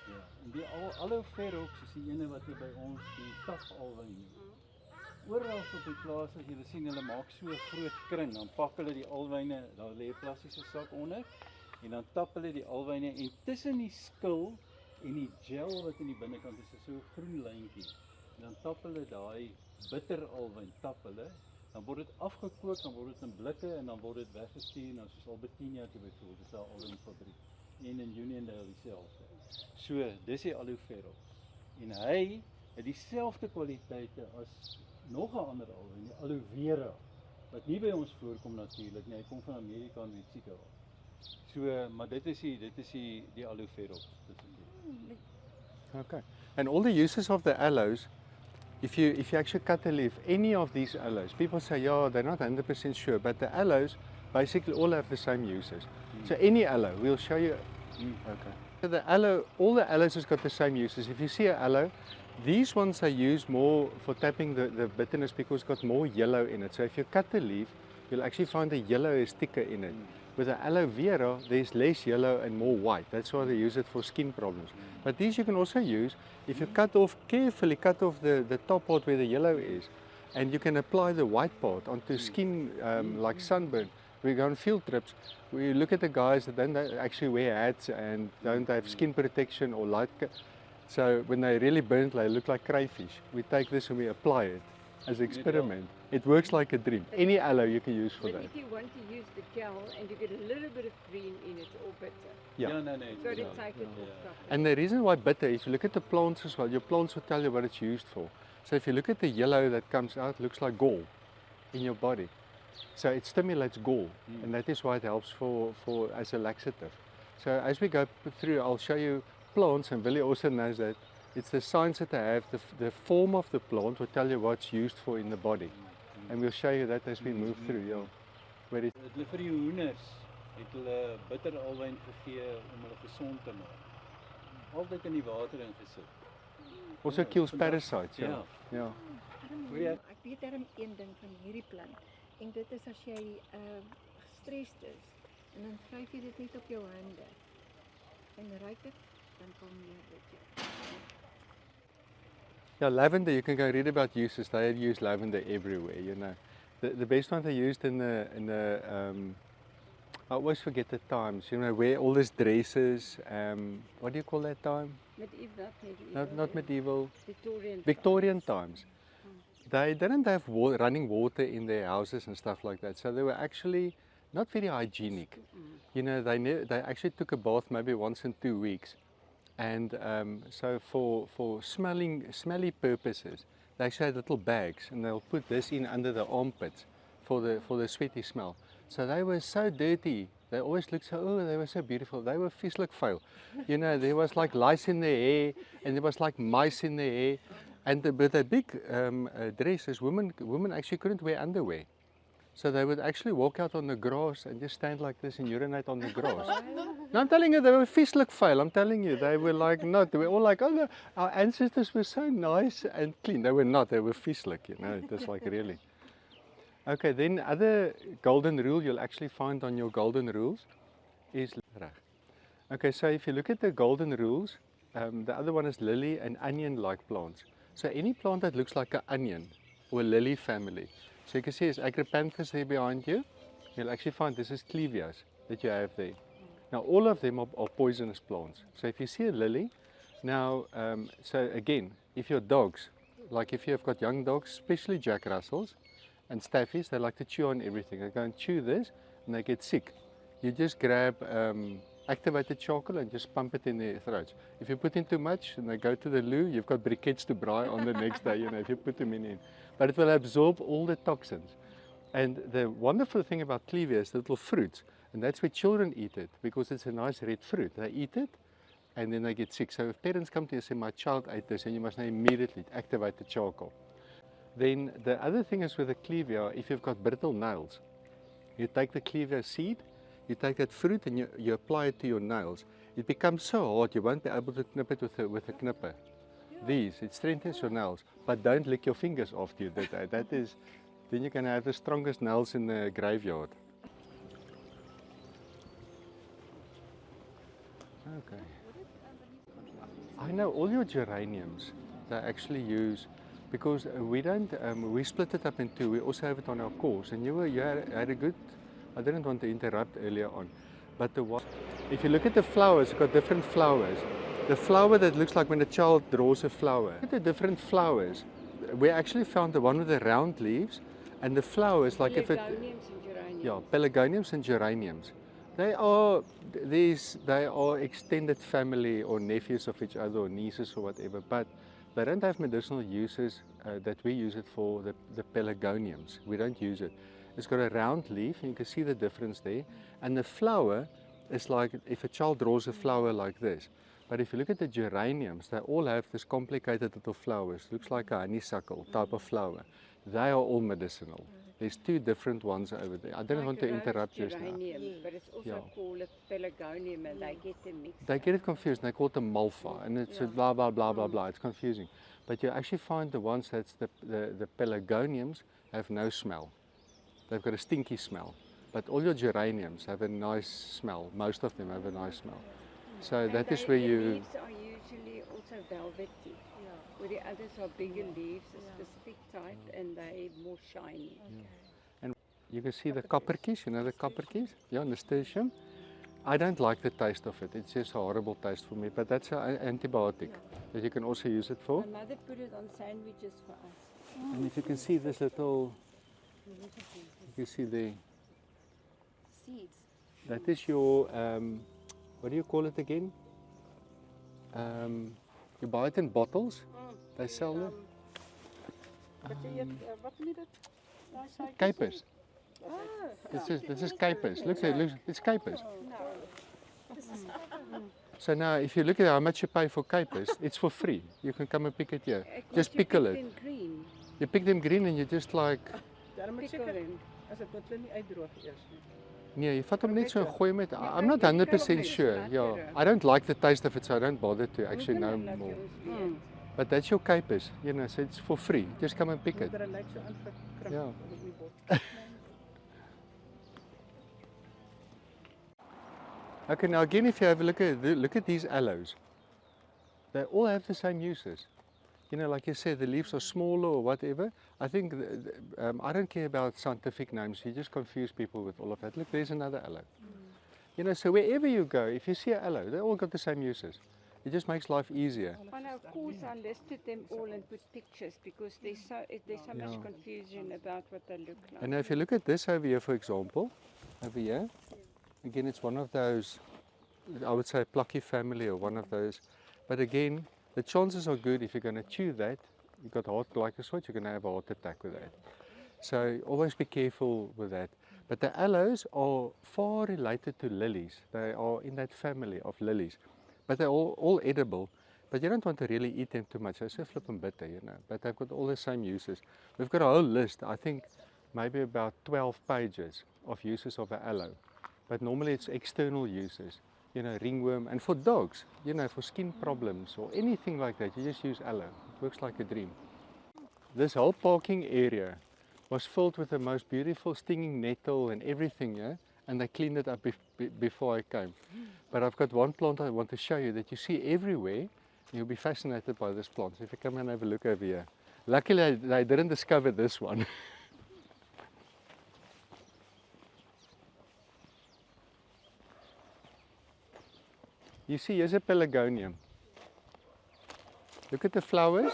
Ja, en die aloe ferox is die ene wat hier by ons die tagalwyn. Oral op die plaas as julle sien, hulle maak so 'n groot kring, dan pak hulle die alwyne, daar lê 'n plastiese sak onder en dan tap hulle die alwyne en tussen die skil en die gel wat in die binnekant is so 'n groen lyntjie. En dan tap hulle daai bitter alwyn, tap hulle, dan word dit afgekook, dan word dit in blikke en dan word dit weggestuur na soos Albertina toe byvoorbeeld, dis 'n alwynfabriek. En in Uniondale dieselfde. So, dis die aloe ferox. En hy het dieselfde kwaliteite as nog 'n ander alwyn, die aloe vera, wat nie by ons voorkom natuurlik nie. Hy kom van Amerika en Mexico af. So, maar dit is die aloe ferox. Okay. And all the uses of the aloes if you actually cut a leaf, any of these aloes, people say, yeah, they're not 100% sure, but the aloes basically all have the same uses. So any aloe, we'll show you. Okay. So the aloe, all the aloes has got the same uses. If you see an aloe, these ones are used more for tapping the bitterness because it's got more yellow in it. So if you cut the leaf, you'll actually find the yellow is thicker in it. With the aloe vera, there's less yellow and more white. That's why they use it for skin problems. But these you can also use, if you cut off, carefully cut off the top part where the yellow is, and you can apply the white part onto skin like sunburn. We go on field trips, we look at the guys that don't actually wear hats and don't have skin protection or light. So when they really burnt, they look like crayfish. We take this and we apply it as an experiment. It works like a dream. Any aloe you can use for But that. if you want to use the gel and you get a little bit of green in it or bitter, Yeah. Ja, nee. you've got to take it off properly. And the reason why bitter, if you look at the plants as well, your plants will tell you what it's used for. So if you look at the yellow that comes out, it looks like gall in your body. So it stimulates gall, and that is why it helps for as a laxative. So as we go through, I'll show you plants, and Billy also knows that it's the science that they have. The form of the plant will tell you what's used for in the body. And we'll show you that as we move through. Yeah. Where it, Hulle vir die hoenders het hulle bitter alwyn gegee om hulle gesond te maak. Altyd in die water ingesit. also kills parasites. Ja. Yeah. Ek weet darm een ding van hierdie plant. En dit is as jy gestrest is en dan vryf jy dit net op jou hande. En ruik dit, dan kalmeer dit jou. Yeah, lavender, you can go read about uses. They use lavender everywhere, you know. The best one they used in the I always forget the times, you know, where all these dresses, what do you call that time? Not medieval, Victorian times. They didn't have running water in their houses and stuff like that, so they were actually not very hygienic. You know, they actually took a bath maybe once in 2 weeks. And so for smelly purposes, they actually had little bags, and they'll put this in under the armpits for the sweaty smell. So they were so dirty. They always looked so, oh, they were so beautiful. They were vieslik vuil. You know, there was like lice in their hair, and there was like mice in their hair. And with the big dresses, women actually couldn't wear underwear. So they would actually walk out on the grass and just stand like this and urinate on the grass. No, I'm telling you, they were vieslik vuil. I'm telling you, they were like not. They were all like, oh, no, our ancestors were so nice and clean. They were not. They were vieslik, you know. It was like really. Okay, then other golden rule you'll actually find on your golden rules is reg. Okay, so if you look at the golden rules, the other one is lily and onion-like plants. So any plant that looks like an onion or lily family. So you can see there's Agripanthus there behind you. You'll actually find this is clevias that you have there. Now all of them are poisonous plants. So if you see a lily, now, so again, if your dogs, like if you've got young dogs, especially Jack Russells and Staffies, they like to chew on everything. They go and chew this and they get sick. You just grab activated charcoal and just pump it in their throats. If you put in too much and they go to the loo, you've got briquettes to braai on the next day, you know, if you put them in. But it will absorb all the toxins. And the wonderful thing about clevia is the little fruits, and that's where children eat it, because it's a nice red fruit. They eat it, and then they get sick. So if parents come to you and say, my child ate this, and you must now immediately activate the charcoal. Then the other thing is with the clevia, if you've got brittle nails, you take the clevia seed, you take that fruit and you apply it to your nails. It becomes so hard you won't be able to knip it with a knipper. It strengthens your nails, but don't lick your fingers after you did that. That is, then you're going to have the strongest nails in the graveyard. Okay. I know all your geraniums, they actually use, because we don't, we split it up in two. We also have it on our course, and you had a good, I didn't want to interrupt earlier on, but if you look at the flowers, you've got different flowers. The flower that looks like when a child draws a flower. Look at the different flowers. We actually found the one with the round leaves, and the flowers like if it, yeah, pelargoniums and geraniums. They are extended family or nephews of each other or nieces or whatever, but they don't have medicinal uses that we use it for. The pelargoniums, we don't use it. It's got a round leaf, and you can see the difference there. And the flower is like if a child draws a flower like this. But if you look at the geraniums, they all have this complicated little flowers. Looks like a honeysuckle type of flower. They are all medicinal. There's two different ones over there. I don't want to interrupt you now. Geranium, but it's also called a pelargonium, and they get them mixed They up. get it confused. They call it a malva, and it's a blah blah blah blah blah. It's confusing. But you actually find the ones that's the pelargoniums have no smell. They've got a stinky smell. But all your geraniums have a nice smell. Most of them have a nice smell. So And that is where the you. leaves are usually also velvety, where the others are bigger leaves, a specific type, and they're more shiny. And you can see the copperkies. You know the copperkies? Yeah, nasturtium. I don't like the taste of it. It's just a horrible taste for me. But that's an antibiotic that you can also use it for. My mother put it on sandwiches for us. And if you can see this little, you can see the. Seeds. That is your, what do you call it again? You buy it in bottles. They sell them. Wat noem je dat? Capers. This is capers. Look, it's capers. So now, if you look at how much you pay for capers, it's for free. You can come and pick it here. Just pickle it. Them green. You pick them green and you just like. Pickle them. As dit moet hulle nie uitdroog eers nie. Nee, jy vat hom net so en gooi hom met. I'm not 100% sure. Yeah, I don't like the taste of it, so I don't bother to actually know more. But that's your capers, you know, so it's for free. Just come and pick it. Hulle lyk so aangekrimp Ja. op die bot. Okay, now again, if you have a look at these aloes, they all have the same uses. You know, like you said, the leaves are smaller or whatever. I think I don't care about scientific names. You just confuse people with all of that. Look, there's another aloe. You know, so wherever you go, if you see an aloe, they all got the same uses. It just makes life easier. On our course, I listed them all and put pictures because there's so much confusion about what they look like. And now if you look at this over here, for example, over here, again, it's one of those, I would say, plucky family or one of those. But again, the chances are good if you're going to chew that, you've got heart glycosaurus, you're going to have a heart attack with that. So always be careful with that. But the aloes are far related to lilies. They are in that family of lilies. But they're all edible. But you don't want to really eat them too much. They're so flippin' bitter, you know. But they've got all the same uses. We've got a whole list, I think maybe about 12 pages of uses of an aloe. But normally it's external uses. You know, ringworm, and for dogs, you know, for skin problems or anything like that, you just use aloe. It works like a dream. This whole parking area was filled with the most beautiful stinging nettle and everything, yeah? And they cleaned it up before I came. But I've got one plant I want to show you that you see everywhere. You'll be fascinated by this plant. So if you come and have a look over here. Luckily, they didn't discover this one. You see, here's a pelargonium. Look at the flowers.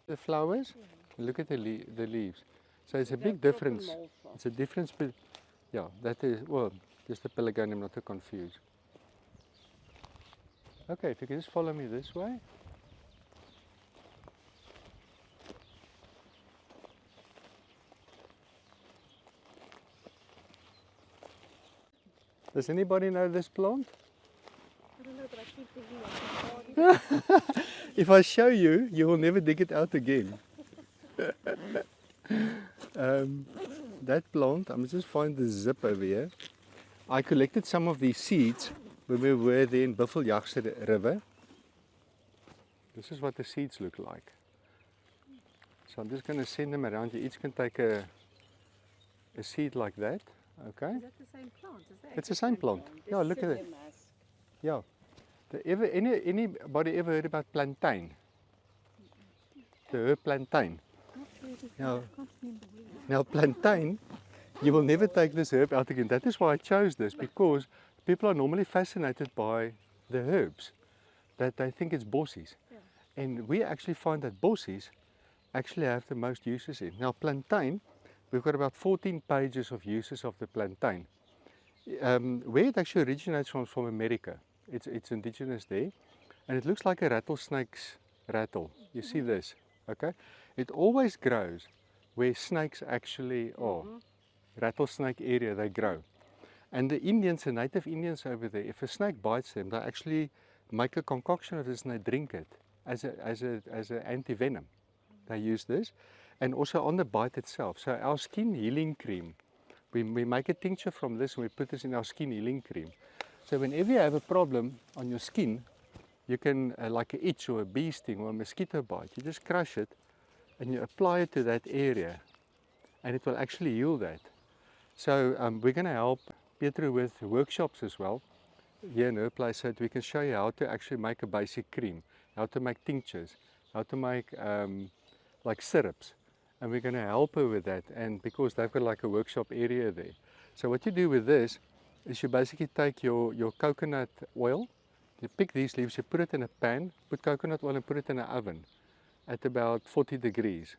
The flowers. Look at the leaves. So it's a big difference. It's a difference. Yeah, that is, well, just the pelargonium, not to confuse. Okay, if you can just follow me this way. Does anybody know this plant? I don't know, but I keep thinking of it. If I show you, you will never dig it out again. That plant, I'm just find the zip over here. I collected some of these seeds when we were there in Buffeljagse River. This is what the seeds look like. So I'm just going to send them around. You each can take a seed like that. Okay? Is that the same plant? Is that? It's the same plant. Yeah, look at it. Yeah. Anybody ever heard about plantain? The herb plantain. Yeah. Now plantain, you will never take this herb out again. That is why I chose this, because people are normally fascinated by the herbs, that they think it's bossies. Yeah. And we actually find that bossies actually have the most uses in. Now plantain, we've got about 14 pages of uses of the plantain. Where it actually originates from America. It's indigenous there, and it looks like a rattlesnake's rattle. You see this, okay? It always grows where snakes actually are. Rattlesnake area, they grow. And the Indians, the native Indians over there, if a snake bites them, they actually make a concoction of this and they drink it as an anti-venom. They use this, and also on the bite itself. So our skin healing cream, we make a tincture from this and we put this in our skin healing cream. So whenever you have a problem on your skin, you can, like an itch or a bee sting or a mosquito bite, you just crush it and you apply it to that area and it will actually heal that. So we're going to help Petro with workshops as well here in her place so that we can show you how to actually make a basic cream, how to make tinctures, how to make like syrups, and we're going to help her with that, and because they've got like a workshop area there. So what you do with this is you basically take your coconut oil, you pick these leaves, you put it in a pan, put coconut oil and put it in an oven at about 40 degrees.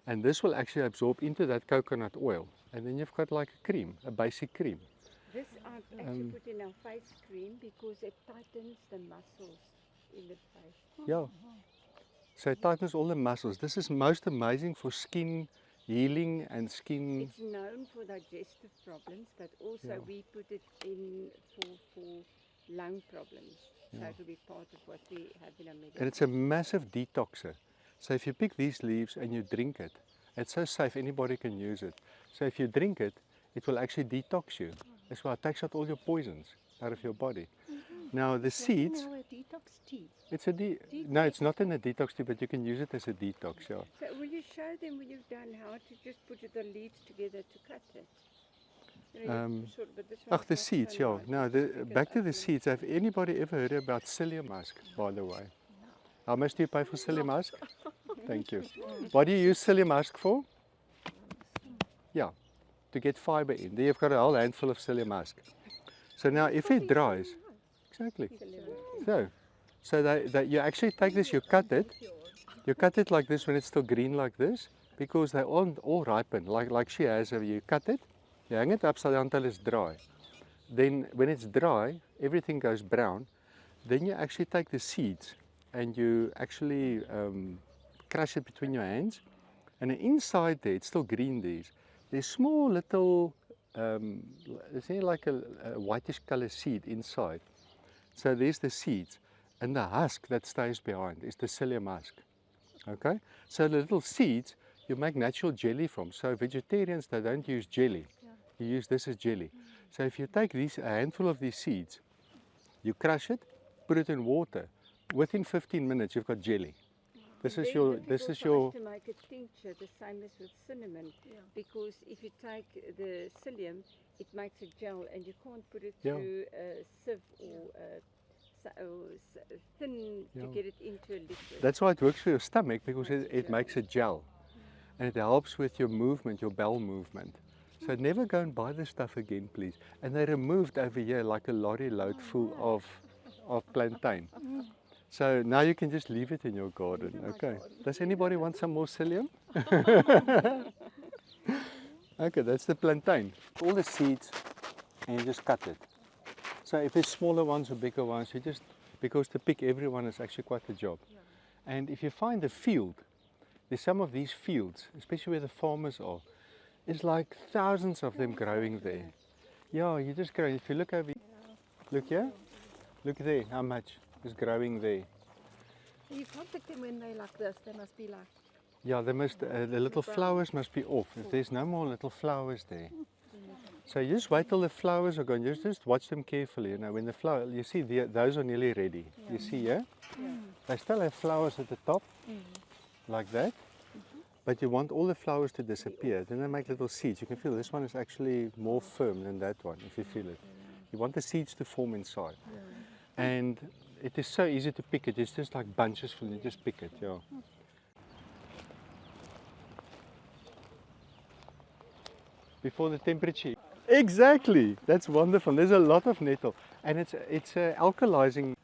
And this will actually absorb into that coconut oil. And then you've got like a cream, a basic cream. This I've actually put in our face cream because it tightens the muscles in the face. Yeah. So it tightens all the muscles. This is most amazing for skin healing and skin. It's known for digestive problems, but also we put it in for lung problems. So it will be part of what we have in our medicine. And it's a massive detoxer. So if you pick these leaves and you drink it, it's so safe, anybody can use it. So if you drink it, it will actually detox you. As well, it takes out all your poisons out of your body. Now the seeds, Now a detox tea. it's a no, it's not in a detox tea, but you can use it as a detox. Yeah. So will you show them when you've done how to just put the leaves together to cut it? You know, but this one's The not seeds, so yeah. nice. Now back to the seeds. Have anybody ever heard about psyllium musk, by the way? How much do you pay for psyllium musk? Thank you. What do you use psyllium musk for? Yeah, to get fiber in. There you've got a whole handful of psyllium musk. So now if it dries, exactly. So that you actually take this, you cut it like this when it's still green like this, because they all ripen, like she has. You cut it, you hang it upside down until it's dry. Then when it's dry, everything goes brown. Then you actually take the seeds and you actually crush it between your hands. And inside there, it's still green, there's small little, it's like a whitish color seed inside. So there's the seeds. And the husk that stays behind is the psyllium husk. Okay? So the little seeds you make natural jelly from. So vegetarians, they don't use jelly. You use this as jelly. So if you take a handful of these seeds, you crush it, put it in water. Within 15 minutes, you've got jelly. This is your. To make a tincture, the same as with cinnamon, because if you take the psyllium, it makes a gel, and you can't put it through a sieve or thin to get it into a liquid. That's why it works for your stomach, because it makes a gel, and it helps with your movement, your bowel movement. So never go and buy this stuff again, please. And they removed over here like a lorry load full of plantain. So now you can just leave it in your garden. Okay. Does anybody want some more psyllium? Okay, that's the plantain. All the seeds, and you just cut it. So if it's smaller ones or bigger ones, you just, because to pick everyone is actually quite a job. And if you find a field, there's some of these fields, especially where the farmers are, it's like thousands of them growing there. Yeah, you just grow. If you look over, look here, look there, how much is growing there. You can't pick them when they're like this. They must be like. Yeah, they must. The little flowers must be off. If there's no more little flowers there, so you just wait till the flowers are gone. You just watch them carefully. You know, when the flower, you see those are nearly ready. You see here, they still have flowers at the top, like that. But you want all the flowers to disappear. Then they make little seeds. You can feel this one is actually more firm than that one. If you feel it, you want the seeds to form inside. And it is so easy to pick it. It's just like bunches full. You just pick it. Yeah. Before the temperature. Exactly. That's wonderful. There's a lot of nettle, and it's alkalizing.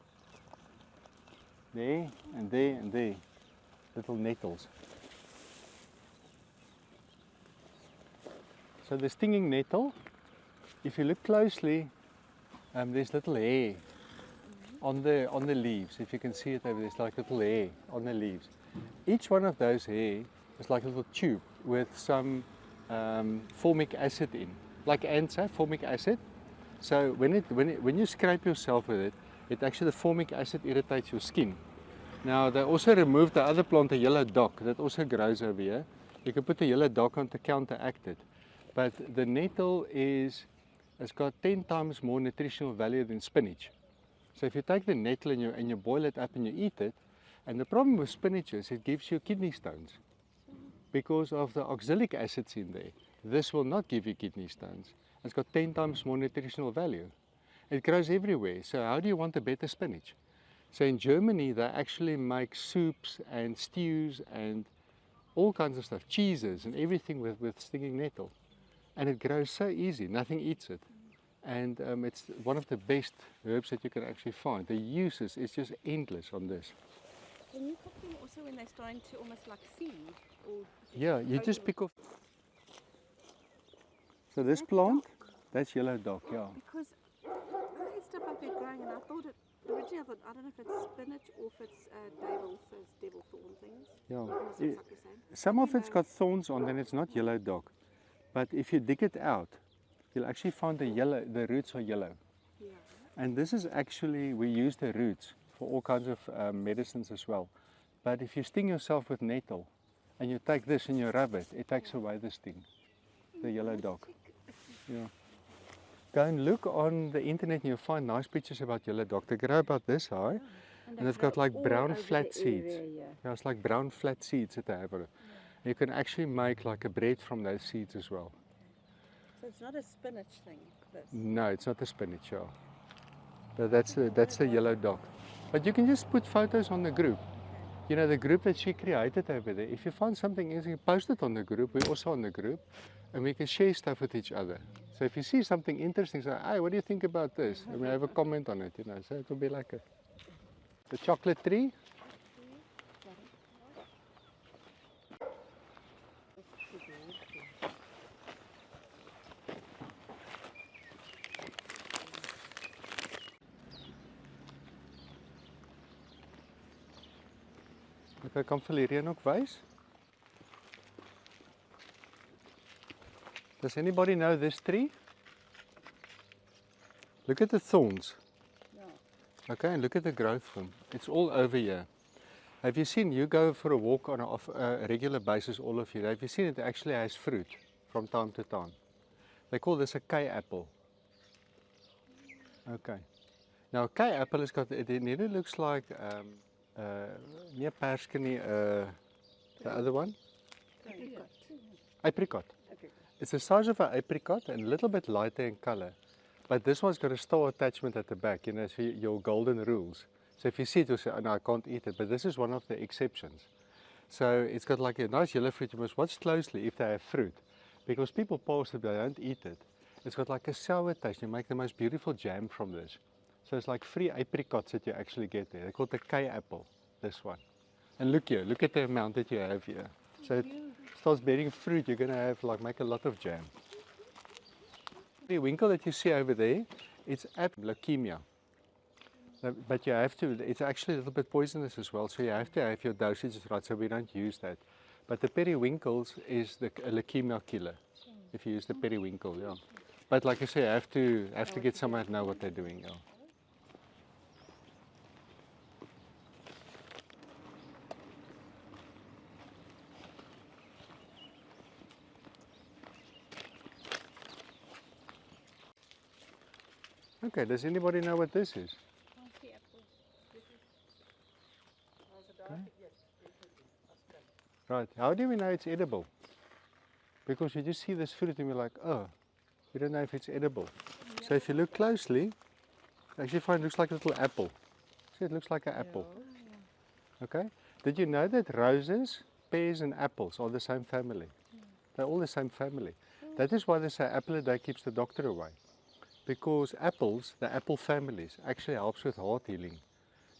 There and there and there, little nettles. So the stinging nettle, if you look closely, there's little hair on the leaves. If you can see it over there, it's like little hair on the leaves. Each one of those hair is like a little tube with some formic acid in, like ants have formic acid. So when you scrape yourself with it, actually, the formic acid irritates your skin. Now, they also removed the other plant, the yellow dock, that also grows over here. You can put the yellow dock on to counteract it. But the nettle it's got 10 times more nutritional value than spinach. So if you take the nettle and you boil it up and you eat it, and the problem with spinach is it gives you kidney stones because of the oxalic acids in there. This will not give you kidney stones. It's got 10 times more nutritional value. It grows everywhere. So how do you want a better spinach? So in Germany, they actually make soups and stews and all kinds of stuff, cheeses and everything with stinging nettle. And it grows so easy, nothing eats it. And it's one of the best herbs that you can actually find. The uses is just endless on this. Can you cook them also when they're starting to almost like seed? Or Yeah, you just pick off. So this plant, that's yellow dock, yeah. Because I had stuff like that growing, and I thought originally I thought, I don't know if it's spinach or if it's those devil thorn things. Yeah. Almost looks like the same. Some of it's got thorns on, then it's not yellow dock. But if you dig it out, you'll actually find the roots are yellow. Yeah. And this is actually, we use the roots for all kinds of medicines as well. But if you sting yourself with nettle and you take this and you rub it, it takes away the sting, the yellow dock. Yeah. Go and look on the internet and you'll find nice pictures about yellow dock. They grow about this high and they've got like brown flat seeds. Yeah, it's like brown flat seeds that they have. You can actually make like a bread from those seeds as well. So it's not a spinach thing, this? No, it's not a spinach, yeah. But that's the yellow dock. But you can just put photos on the group. You know, the group that she created over there. If you find something interesting, post it on the group. We're also on the group. And we can share stuff with each other. So if you see something interesting, say, hey, what do you think about this? And we have a comment on it, you know. So it will be like the chocolate tree. Ek kan vir hierheen ook wys. Does anybody know this tree? Look at the thorns. Okay, and look at the growth of them. It's all over here. Have you seen, you go for a walk on a regular basis, all of you, have you seen it actually has fruit from time to time? They call this a K apple. Okay. Now a K apple has got, it nearly looks like, near Perskini, the other one? Apricot. It's the size of an apricot and a little bit lighter in color. But this one's got a star attachment at the back, you know, so your golden rules. So if you see it, you'll say, oh no, I can't eat it. But this is one of the exceptions. So it's got like a nice yellow fruit. You must watch closely if they have fruit. Because people pass it, they don't eat it. It's got like a sour taste. You make the most beautiful jam from this. So it's like 3 apricots that you actually get there. They call it the K apple, this one. And look here, look at the amount that you have here. So it starts bearing fruit, you're going to have like make a lot of jam. The winkle that you see over there, it's leukemia. But you have to, it's actually a little bit poisonous as well, so you have to have your dosages right, so we don't use that. But the periwinkles is the leukemia killer, if you use the periwinkle, yeah. But like I say, you have to get someone to know what they're doing, yeah. Okay, does anybody know what this is? Okay. Right, how do we know it's edible? Because you just see this fruit and you're like, oh, we don't know if it's edible. Yeah. So if you look closely, you actually find it looks like a little apple. See, it looks like an apple. Yeah. Okay, did you know that roses, pears and apples are the same family? They're all the same family. That is why they say apple a day keeps the doctor away. Because apples, the apple families, actually helps with heart healing.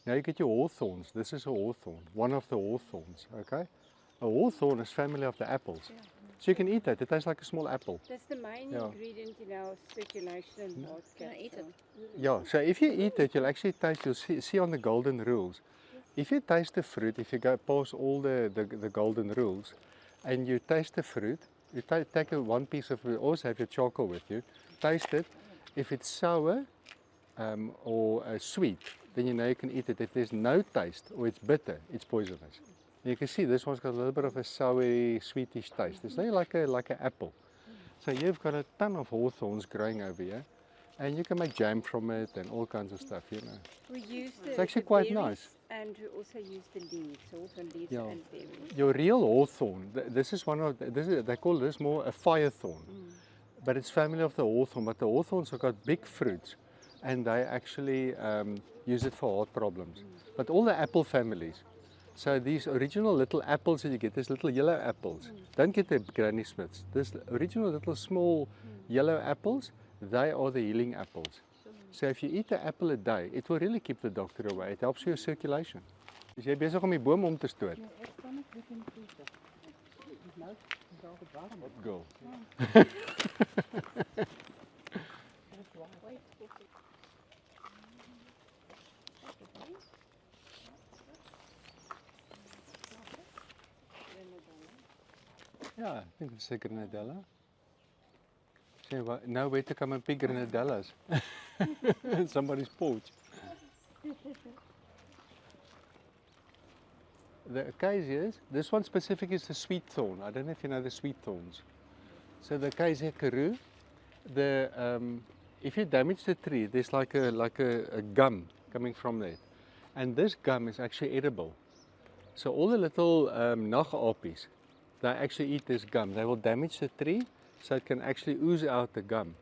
Now you get your hawthorns. This is a hawthorn, one of the hawthorns, okay? A hawthorn is family of the apples. Yeah. So you can eat that. It tastes like a small apple. That's the main ingredient in our circulation and heart. Can I eat it? Yeah, so if you eat it, you'll actually taste, you'll see on the golden rules. If you taste the fruit, if you go past all the golden rules, and you taste the fruit, you take one piece of it, also have your charcoal with you, taste it. If it's sour or sweet, then you know you can eat it. If there's no taste or it's bitter, it's poisonous. And you can see this one's got a little bit of a soury, sweetish taste. It's not like an apple. So you've got a ton of hawthorns growing over here, and you can make jam from it and all kinds of stuff, you know. We use It's actually quite berries nice. And we also use the leaves, hawthorn leaves Yeah. and berries. Your real hawthorn, this is one of, they call this more a firethorn. But it's family of the hawthorn, but the hawthorns have got big fruits, and they actually use it for heart problems. But all the apple families, so these original little apples that you get, these little yellow apples, don't get the Granny Smiths. This original little small yellow apples, they are the healing apples. So if you eat an apple a day, it will really keep the doctor away. It helps your circulation. Is jy besig om die boom om te stoot? Ek kan net met hom voete. Nou, daar het warm. What girl? Yeah, I think it's a grenadella. Say, well, no way to come and pick grenadellas. Somebody's porch. The acacias, this one specific is the sweet thorn. I don't know if you know the sweet thorns. So the acacia karoo, if you damage the tree, there's like a gum coming from there. And this gum is actually edible. So all the little nagapies, they actually eat this gum. They will damage the tree so it can actually ooze out the gum.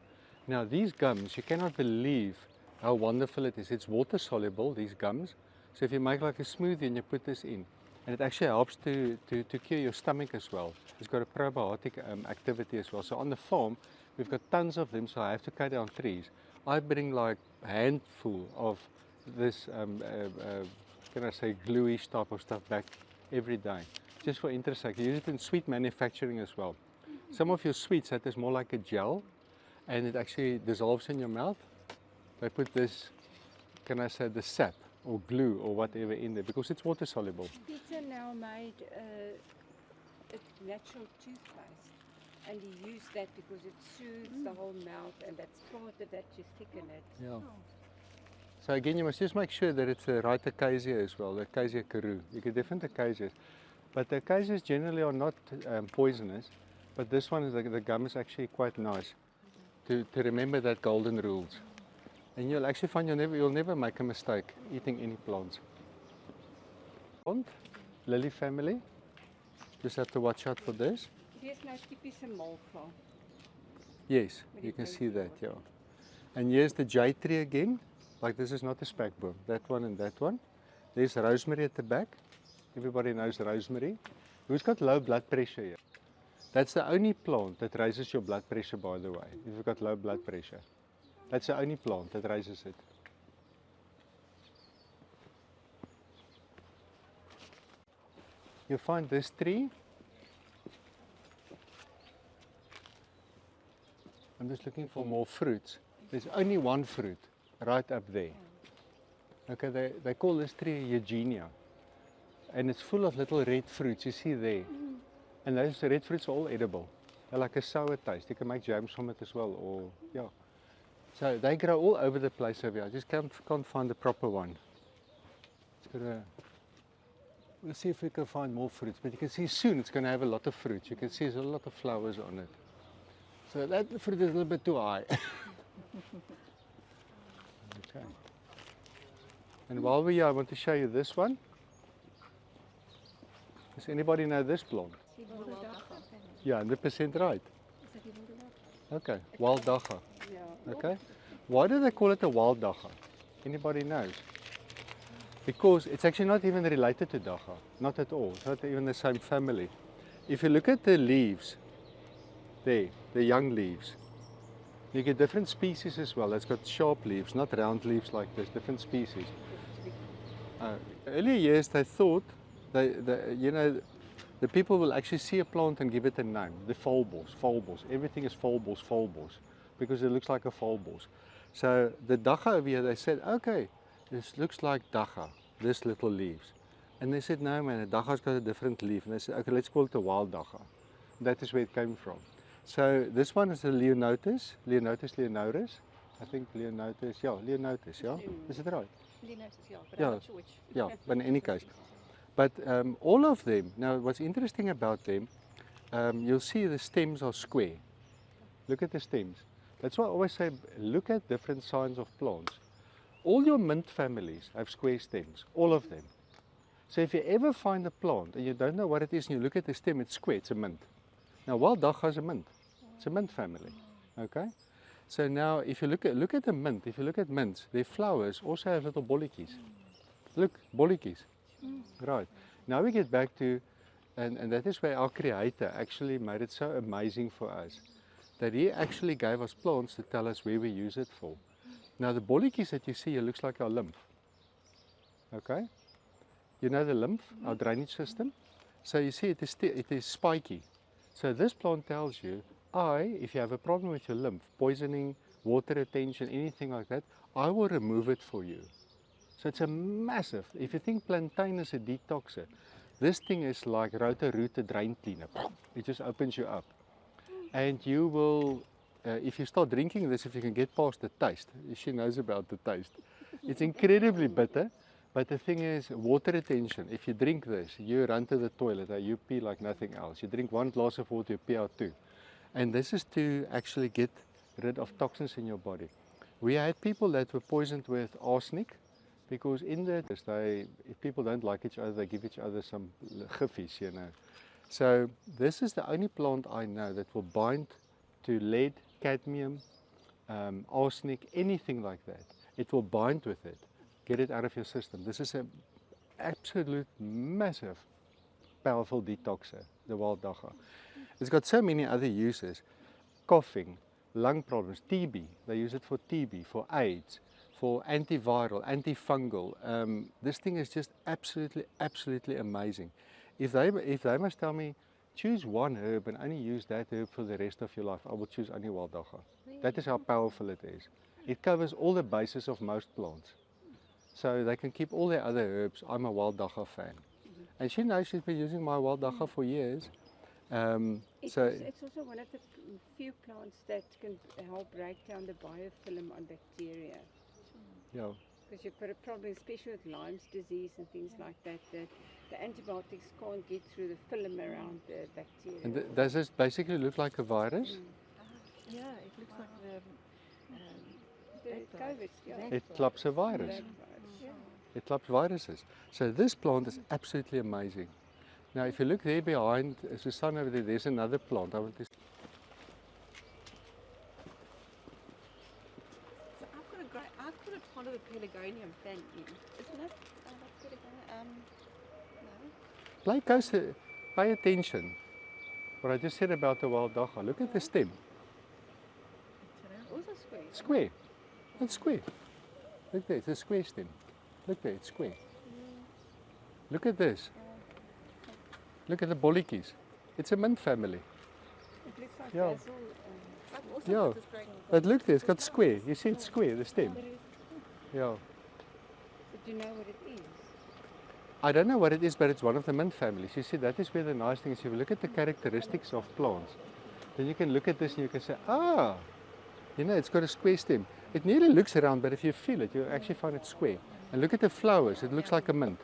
Now these gums, you cannot believe how wonderful it is. It's water soluble, these gums. So if you make like a smoothie and you put this in, and it actually helps to cure your stomach as well. It's got a probiotic activity as well. So on the farm, we've got tons of them, so I have to cut down trees. I bring like a handful of this, can I say, gluish type of stuff back every day. Just for interest sake. You use it in sweet manufacturing as well. Some of your sweets, that is more like a gel, and it actually dissolves in your mouth. They put this, can I say, the sap or glue or whatever in there because it's water soluble. Peter now made a natural toothpaste, and he used that because it soothes the whole mouth, and that's part of that to thicken it. Yeah. So again, you must just make sure that it's the right acacia as well, the acacia karoo. You get different acacias, but the acacias generally are not poisonous. But this one, the gum is actually quite nice to remember that golden rules. And you'll actually find you'll never make a mistake eating any plants. Plant, lily family. Just have to watch out for this. Here's nou typiese malva. Yes, you can see that, yeah. And here's the jade tree again. Like this is not a spekboom. That one and that one. There's rosemary at the back. Everybody knows rosemary. Who's got low blood pressure here? That's the only plant that raises your blood pressure, by the way, if you've got low blood pressure. That's the only plant that raises it. You find this tree. I'm just looking for more fruits. There's only one fruit right up there. Okay, they call this tree Eugenia. And it's full of little red fruits, you see there. And those red fruits are all edible. They're like a sour taste. You can make jams from it as well, or yeah. So they grow all over the place over here. I just can't find the proper one. We'll see if we can find more fruits. But you can see soon it's going to have a lot of fruits. You can see there's a lot of flowers on it. So that fruit is a little bit too high. Okay. And while we're here, I want to show you this one. Does anybody know this plant? Yeah, 100% right. Okay, wild dagga. Okay. Why do they call it a wild dagga? Anybody knows? Because it's actually not even related to dagga. Not at all. It's not even the same family. If you look at the leaves, there, the young leaves, you get different species as well. It's got sharp leaves, not round leaves like this, different species. Earlier years they thought, the people will actually see a plant and give it a name. The bulbos. Everything is bulbos, because it looks like a bulbos. So the dagga over here, they said, okay, this looks like dagga, this little leaves. And they said, no man, the dagga's got a different leaf. And they said, okay, let's call it a wild dagga. That is where it came from. So this one is a Leonotis leonoris. I think Leonotis, yeah, Leonotis, yeah? Is it right? Linosis, yeah, but Yeah. I'm not sure which. Yeah, but in any case. But all of them, now what's interesting about them, you'll see the stems are square. Look at the stems. That's why I always say, look at different signs of plants. All your mint families have square stems, all of them. So if you ever find a plant and you don't know what it is and you look at the stem, it's square, it's a mint. Now wild dagga is a mint. It's a mint family. Okay? So now if you look at a mint, if you look at mints, their flowers also have little bolletjies. Look, bolletjies. Right. Now we get back to, and that is where our creator actually made it so amazing for us, that he actually gave us plants to tell us where we use it for. Now the bolletjies that you see here looks like our lymph. Okay? You know the lymph, our drainage system? So you see it is spiky. So this plant tells you, if you have a problem with your lymph, poisoning, water retention, anything like that, I will remove it for you. So it's a massive, if you think plantain is a detoxer, this thing is like rotor-rooter drain cleaner. It just opens you up. And you will, if you start drinking this, if you can get past the taste, she knows about the taste. It's incredibly bitter, but the thing is, water retention. If you drink this, you run to the toilet, you pee like nothing else. You drink one glass of water, you pee out two. And this is to actually get rid of toxins in your body. We had people that were poisoned with arsenic, because in that, if people don't like each other, they give each other some giffies, you know. So this is the only plant I know that will bind to lead, cadmium, arsenic, anything like that. It will bind with it, get it out of your system. This is an absolute massive, powerful detoxer, the wild dagga. It's got so many other uses. Coughing, lung problems, TB. They use it for TB, for AIDS, for antiviral, antifungal. This thing is just absolutely amazing. If they must tell me, choose one herb and only use that herb for the rest of your life, I will choose only wild dagga. That is how powerful it is. It covers all the bases of most plants. So they can keep all their other herbs. I'm a wild dagga fan. And she knows she's been using my wild dagga for years. It's also one of the few plants that can help break down the biofilm on bacteria. Yeah. Because you've got a problem, especially with Lyme's disease and things like that, that the antibiotics can't get through the film around the bacteria. And does this basically look like a virus? Yeah, it looks like The COVID, yeah. It clubs a virus. It clubs viruses. So this plant is absolutely amazing. Now if you look there behind Susanna over there, there's another plant. I want to. So I've got a part of the pelargonium plant in, isn't it? That's pelargonium. No. Play close, pay attention. What I just said about the wild dagga. Look at the stem. Also square. Square. It's square. Look there, it's a square stem. Look there, it's square. Look at this. Look at the bolletjies. It's a mint family. It looks like Yeah. basil. I've also Yeah. got this growing. But look there, it's got square. You see it's square, the stem. Yeah. But you know what it is? I don't know what it is, but it's one of the mint families. You see, that is where the nice thing is. If you look at the characteristics of plants, then you can look at this and you can say, you know, it's got a square stem. It nearly looks round, but if you feel it, you actually find it square. And look at the flowers, it looks like a mint.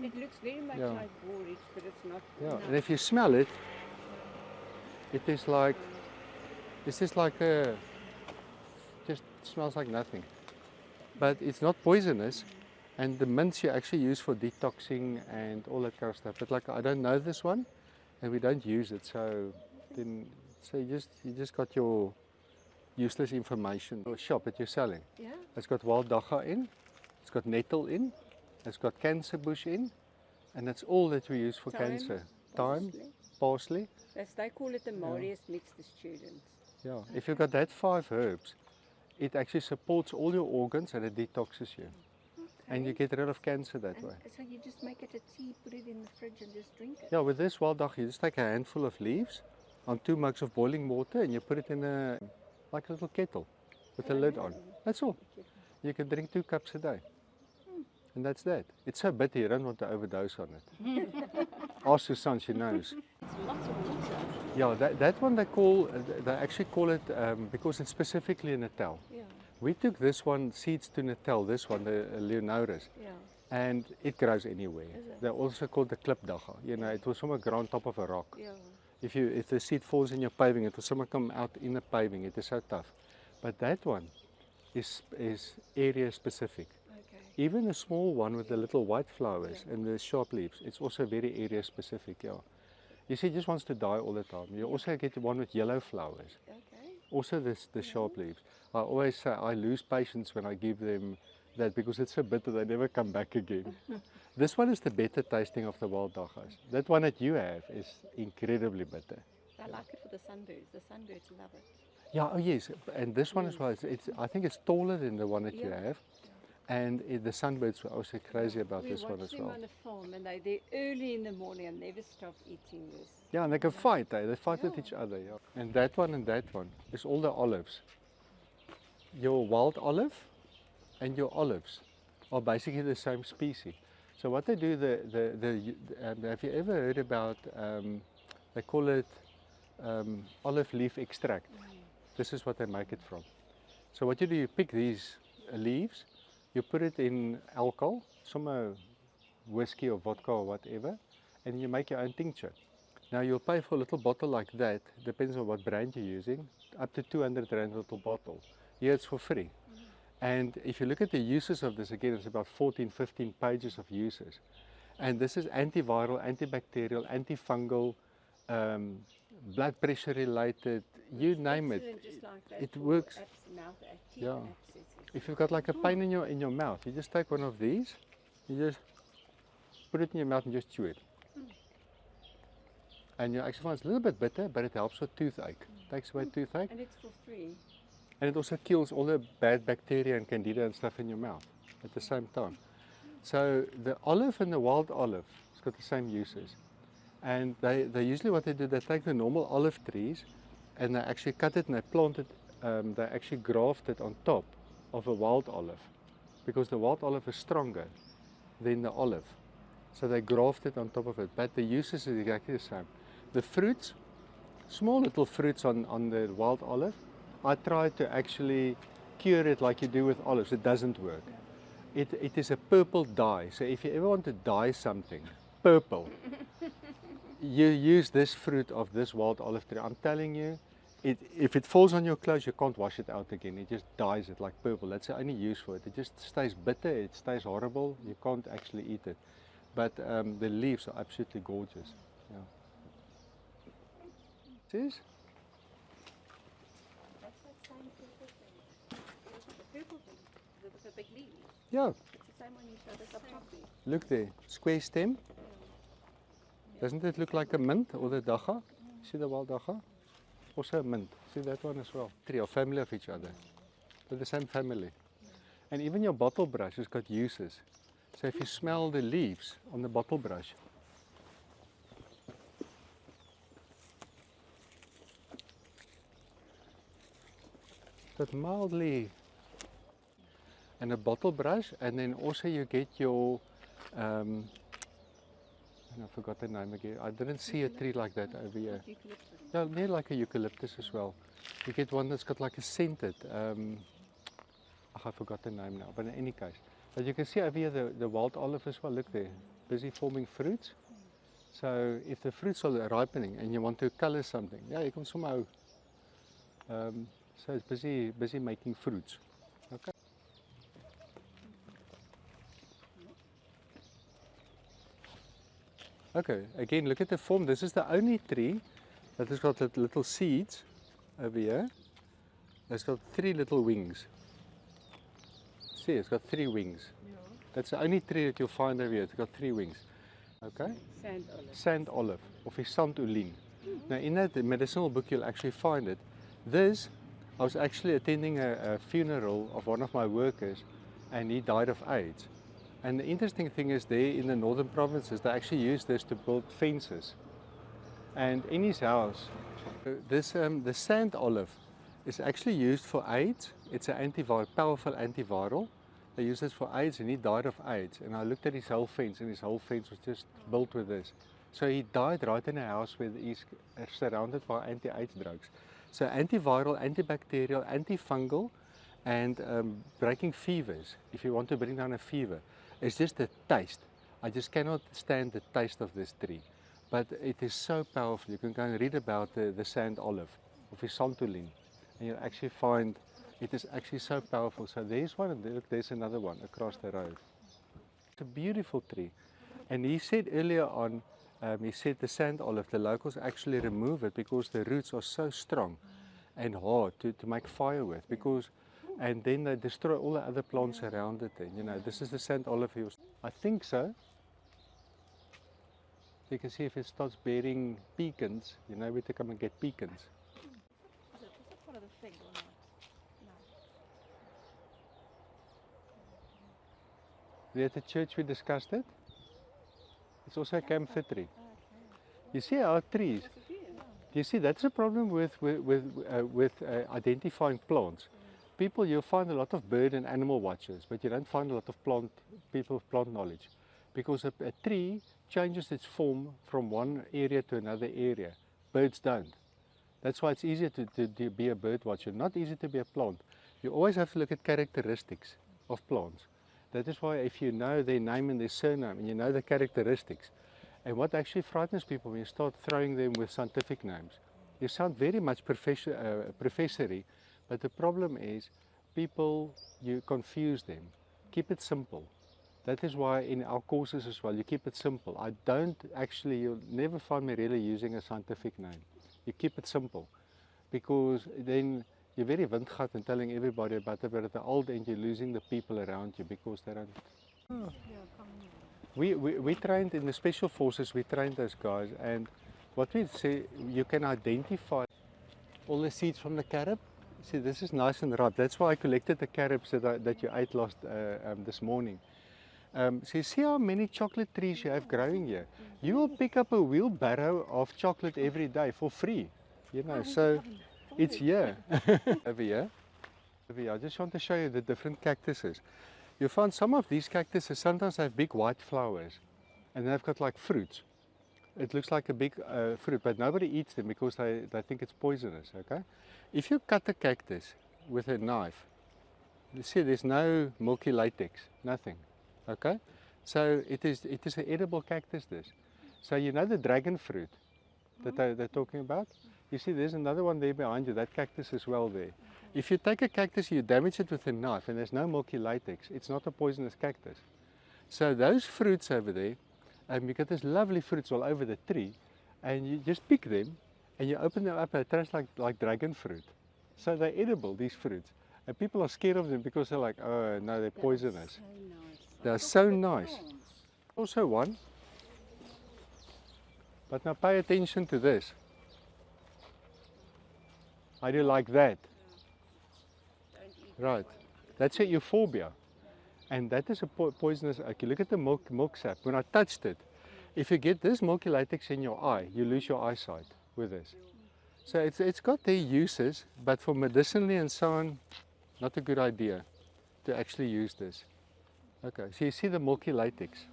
It looks very much Yeah. like borage, but it's not. Yeah, and if you smell it, it is like, it's just like just smells like nothing. But it's not poisonous, and the mints you actually use for detoxing and all that kind of stuff. But like, I don't know this one, and we don't use it, so then, you just got your useless information or shop that you're selling. Yeah. It's got wild dagga in, it's got nettle in, it's got cancer bush in, and that's all that we use for cancer. Thyme, parsley. As they call it, the Marius mixed the students. Yeah. If you've got that 5 herbs, it actually supports all your organs and it detoxes you. And you get rid of cancer that way. So you just make it a tea, put it in the fridge and just drink it? Yeah, with this wild dagga, you just take a handful of leaves on 2 mugs of boiling water and you put it in like a little kettle with a lid on. That's all. You can drink 2 cups a day. And that's that. It's so bitter, you don't want to overdose on it. Ask Susan, she knows. It's lots of water. Yeah, that one they actually call it, because it's specifically in Natal. Yeah. We took this one, seeds to Natal, this one, the Leonoris, Yeah. and it grows anywhere. Is it? They're also called the klipdagga. You know, it will somewhere grow on top of a rock. Yeah. If the seed falls in your paving, it will somewhere come out in the paving. It is so tough. But that one is area specific. Okay. Even a small one with the little white flowers and the sharp leaves, it's also very area specific. Yeah. You see, it just wants to die all the time. You also get one with yellow flowers. Okay. Also the sharp leaves. I always say I lose patience when I give them that because it's so bitter they never come back again. This one is the better tasting of the wild daggas. That one that you have is incredibly bitter. I like it for the sunbirds. The sunbirds love it. Yeah, oh yes, and this one as well. I think it's taller than the one that you Yeah. have, and the sunbirds were also crazy about We this one watch as them well. on a farm and they're early in the morning and never stop eating this. Yeah, and they can fight. They fight with Yeah. each other. Yeah. And that one is all the olives. Your wild olive and your olives are basically the same species. So what they do, have you ever heard about? They call it olive leaf extract. This is what they make it from. So what you do, you pick these leaves, you put it in alcohol, some whiskey or vodka or whatever, and you make your own tincture. Now you'll pay for a little bottle like that, depends on what brand you're using, up to 200 rand a little bottle. Here it's for free. And if you look at the uses of this, again, it's about 14, 15 pages of uses. And this is antiviral, antibacterial, antifungal, blood pressure related, you name it. Excellent, just like that It for works. mouth teeth Yeah. abscesses. If you've got like a pain in your mouth, you just take one of these, you just put it in your mouth and just chew it. And you actually find it's a little bit bitter, but it helps with toothache. Takes away toothache. And it's for free. And it also kills all the bad bacteria and candida and stuff in your mouth at the same time. So the olive and the wild olive, it's got the same uses. And they usually what they do, they take the normal olive trees and they actually cut it and they plant it, they actually graft it on top of a wild olive because the wild olive is stronger than the olive. So they graft it on top of it, but the uses is exactly the same. The fruits, small little fruits on the wild olive, I tried to actually cure it like you do with olives. It doesn't work. It is a purple dye. So if you ever want to dye something purple, you use this fruit of this wild olive tree. I'm telling you, if it falls on your clothes, you can't wash it out again. It just dyes it like purple. That's the only use for it. It just stays bitter. It stays horrible. You can't actually eat it. But the leaves are absolutely gorgeous. Yeah. See? That's that same purple thing. The purple thing, with the big leaves. Yeah. It's the same one you showed us up top there. Look there, square stem. Doesn't it look like a mint or the dagga? See the wild dagga? Also a mint. See that one as well. Three are family of each other. They're the same family. And even your bottle brush has got uses. So if you smell the leaves on the bottle brush, that mildly, and a bottle brush, and then also you get your and I forgot the name again. I didn't see a tree like that over here. Eucalyptus. Yeah, near like a eucalyptus as well. You get one that's got like a scented, I forgot the name now, but in any case. But you can see over here the wild olive as well, look there, busy forming fruits. So if the fruits are ripening and you want to color something, yeah, you can somehow, so it's busy making fruits. Okay. Okay, again, look at the form. This is the only tree that has got little seeds over here. It's got 3 little wings. See, it's got 3 wings. That's the only tree that you'll find over here. It's got 3 wings. Okay? Sand olive. Sand olive, of a sandoline. Now, in that medicinal book, you'll actually find it. This, I was actually attending a funeral of one of my workers, and he died of AIDS. And the interesting thing is there in the northern provinces, they actually use this to build fences. And in his house, the sand olive is actually used for AIDS. It's an powerful antiviral. They use this for AIDS, and he died of AIDS. And I looked at his whole fence, and his whole fence was just built with this. So he died right in a house where he's surrounded by anti-AIDS drugs. So antiviral, antibacterial, antifungal, And breaking fevers, if you want to bring down a fever, it's just the taste. I just cannot stand the taste of this tree. But it is so powerful. You can go and read about the sand olive, of Isantolin, and you'll actually find it is actually so powerful. So there's one, and look, there's another one across the road. It's a beautiful tree. And he said earlier on, he said the sand olive, the locals actually remove it because the roots are so strong and hard to make fire with, because, and then they destroy all the other plants around it. And, you know, this is the sand olive. I think so. You can see if it starts bearing pecans, you know where to come and get pecans. Is it part of the fig or not? No. At the church we discussed it. It's also a camphor tree. Okay. You see our trees. You see, that's a problem with identifying plants. People, you'll find a lot of bird and animal watchers, but you don't find a lot of people with plant knowledge, because a tree changes its form from one area to another area. Birds don't. That's why it's easier to be a bird watcher, not easy to be a plant. You always have to look at characteristics of plants. That is why if you know their name and their surname, and you know the characteristics, and what actually frightens people when you start throwing them with scientific names, you sound very much professory, but the problem is people, you confuse them. Keep it simple. That is why in our courses as well, you keep it simple. I don't actually, you'll never find me really using a scientific name. You keep it simple, because then you're very windgat and telling everybody about it, but at the old end you're losing the people around you because they don't. Oh. We trained in the special forces, we trained those guys, and what we say, you can identify all the seeds from the carob. See, this is nice and ripe. That's why I collected the carobs that you ate this morning. So you see how many chocolate trees you have growing here. You will pick up a wheelbarrow of chocolate every day for free, you know. So it's here. Over here. I just want to show you the different cactuses. You find some of these cactuses sometimes have big white flowers, and they've got like fruits. It looks like a big fruit, but nobody eats them because they think it's poisonous. Okay. If you cut a cactus with a knife, you see there's no milky latex, nothing. Okay, so it is an edible cactus. This, so you know the dragon fruit that they're talking about. You see, there's another one there behind you. That cactus as well there. If you take a cactus, you damage it with a knife, and there's no milky latex. It's not a poisonous cactus. So those fruits over there, you get these lovely fruits all over the tree, and you just pick them, and you open them up, and it tastes like dragon fruit. So they're edible, these fruits, and people are scared of them because they're like, oh no, they're poisonous. They're so nice. Also one, but now pay attention to this. How do you like that? Right, that's a euphorbia, and that is a poisonous. Okay, look at the milk sap. When I touched it, if you get this milky latex in your eye, you lose your eyesight with this. So it's got their uses, but for medicinally and so on, not a good idea to actually use this. Okay, so you see the milky latex.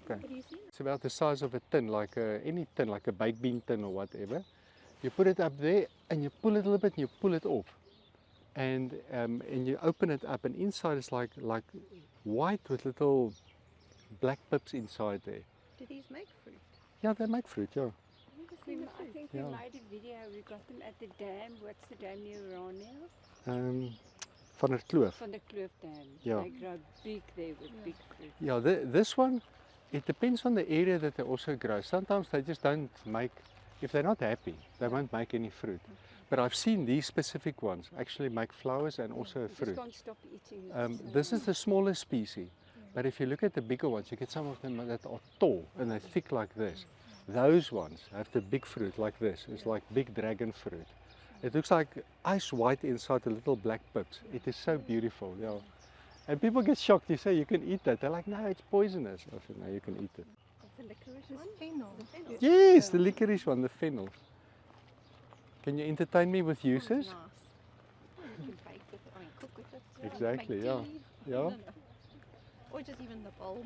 Okay, it's about the size of a tin, like any tin, like a baked bean tin or whatever. You put it up there, and you pull it a little bit, and you pull it off. And you open it up, and inside is like white with little black pips inside there. Do these make fruit? Yeah, they make fruit, yeah. I think we made a video, we got them at the dam. What's the dam near Rania? Van der Kloof. Van der Kloof Dam. Yeah. They grow big there with big fruit. Yeah, this one, it depends on the area that they also grow. Sometimes they just don't make, if they're not happy, they won't make any fruit. But I've seen these specific ones actually make flowers and also fruit. You just can't stop eating it. This is the smallest species, but if you look at the bigger ones, you get some of them that are tall and they're thick like this. Those ones have the big fruit like this. It's like big dragon fruit. It looks like ice white inside the little black pips. It is so beautiful, yeah. And people get shocked. You say you can eat that. They're like, no, it's poisonous. I said, no, you can eat it. The licorice Dis one? fennel. Yes, the licorice one, the fennel. Can you entertain me with uses? Nice. You can bake with it, cook with it. Exactly, make yeah. tea, Yeah. Or just even the bulbs.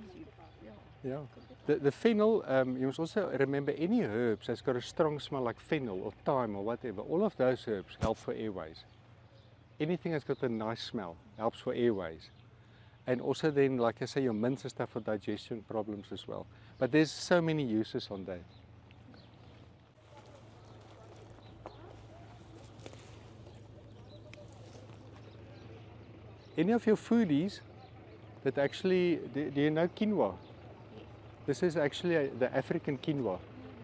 Yeah. The fennel, you must also remember any herbs that's got a strong smell like fennel or thyme or whatever, all of those herbs help for airways. anything that's got a nice smell helps for airways. And also then, like I say, your mints and stuff for digestion problems as well. But there's so many uses on that. Any of your foodies that actually, do you know quinoa? This is actually the African quinoa.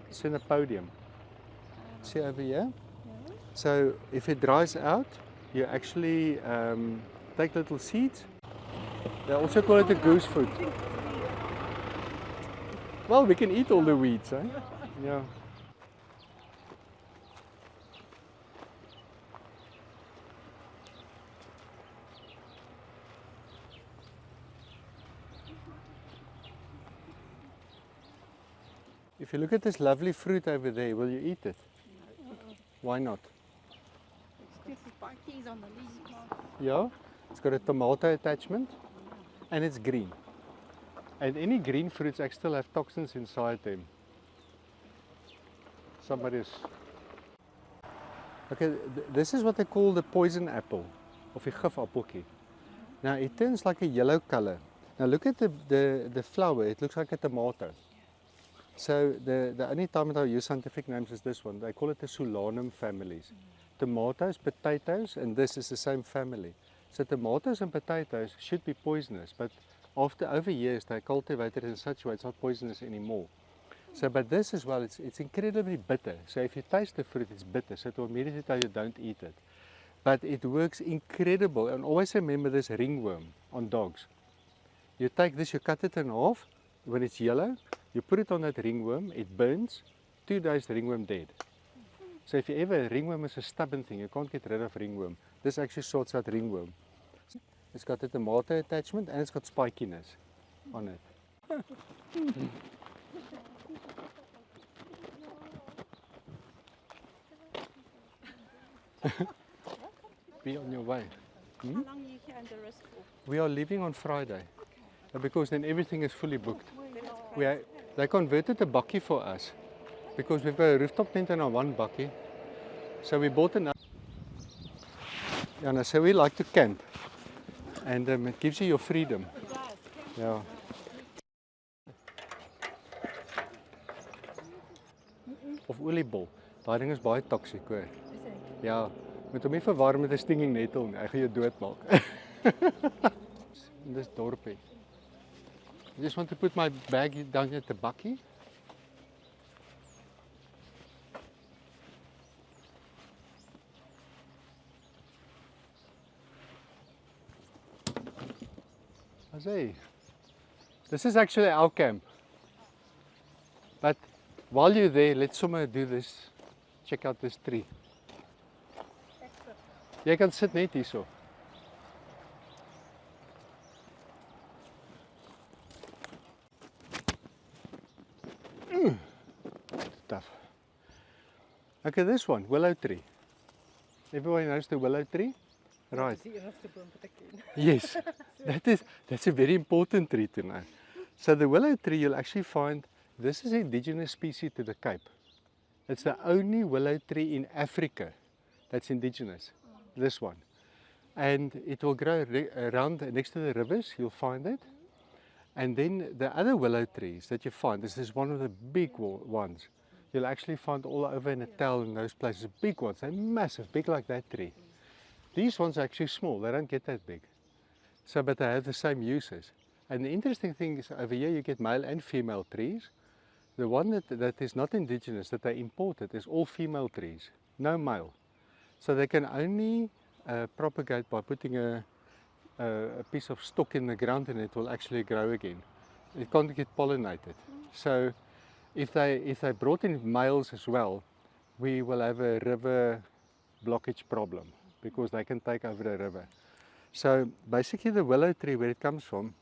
It's in a podium. See over here? So if it dries out, you actually take little seeds. They also call it a goose food. Well, we can eat all the weeds, eh? Yeah. If you look at this lovely fruit over there, will you eat it? Why not? It's just spikies on the leaves. Yeah, it's got a tomato attachment and it's green. And any green fruits actually still have toxins inside them. Somebody's... Okay, this is what they call the poison apple, of a gifappeltjie. Now it turns like a yellow color. Now look at the flower, it looks like a tomato. So the only time that I use scientific names is this one. They call it the Solanum families. Tomatoes, potatoes, and this is the same family. So tomatoes and potatoes should be poisonous, but over years they cultivated it in such a way it's not poisonous anymore. So, but this as well, it's incredibly bitter. So if you taste the fruit, it's bitter. So it will immediately tell you don't eat it. But it works incredible. And always remember this ringworm on dogs. You take this, you cut it in half. When it's yellow, you put it on that ringworm, it burns, 2 days the ringworm dead. So if you ever, ringworm is a stubborn thing, you can't get rid of ringworm. This actually sorts out ringworm. It's got a tomato attachment and it's got spikiness on it. Be on your way. How long are you here in the risk for? We are leaving on Friday. Because then everything is fully booked. They converted a bakkie for us because we've got a rooftop tent and a one bakkie. So we bought another. Yeah, so we like to camp and it gives you your freedom. Yeah. Of oliebol. Daai ding is baie toksiek hoor. Ja, moet hom nie verwar met 'n stinging nettle nie. Hy gaan jou doodmaak. In this dorpie. I just want to put my bag down at the bakkie. Hey, this is actually our camp. But while you're there, let's somewhere do this. Check out this tree. Jy kan sit net hierso. Tough. Okay, this one, willow tree. Everyone knows the willow tree? Right. Yes, that's a very important tree to know. So the willow tree, you'll actually find, this is an indigenous species to the Cape. It's the only willow tree in Africa that's indigenous, this one. And it will grow around next to the rivers, you'll find it. And then the other willow trees that you find, this is one of the big ones. You'll actually find all over Natal and those places, big ones, they're massive, big like that tree. These ones are actually small, they don't get that big. So, but they have the same uses. And the interesting thing is over here you get male and female trees. The one that is not indigenous, that they imported, is all female trees, no male. So they can only propagate by putting a piece of stalk in the ground and it will actually grow again. It can't get pollinated. So if they brought in males as well, we will have a river blockage problem because they can take over the river. So basically the willow tree, where it comes from,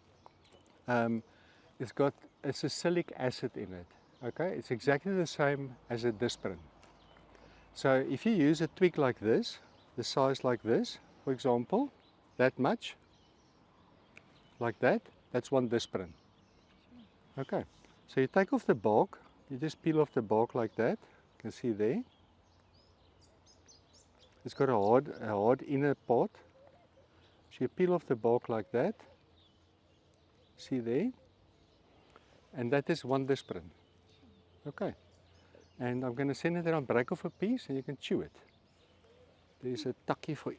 it's got a salicylic acid in it. Okay, it's exactly the same as a disprin. So if you use a twig like this, the size like this, for example, that much, like that, that's one disprin. Okay, so you take off the bark, you just peel off the bark like that, you can see there. It's got a hard inner part. So you peel off the bark like that. See there? And that is 1 disprin. Okay. And I'm going to send it around, break off a piece and you can chew it. There's a tucky for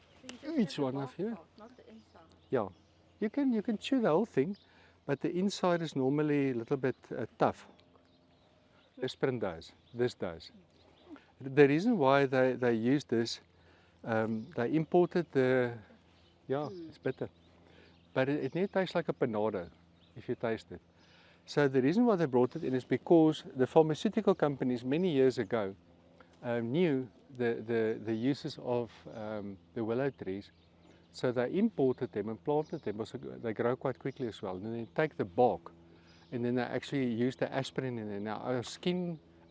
each one of you. Not the inside. Yeah. You can chew the whole thing, but the inside is normally a little bit tough. Disprin does. This does. The reason why they use this, they imported the, it's bitter. But it tastes like a panado if you taste it. So the reason why they brought it in is because the pharmaceutical companies many years ago knew the uses of the willow trees. So they imported them and planted them. Also, they grow quite quickly as well. And then they take the bark and then they actually use the aspirin in it. Now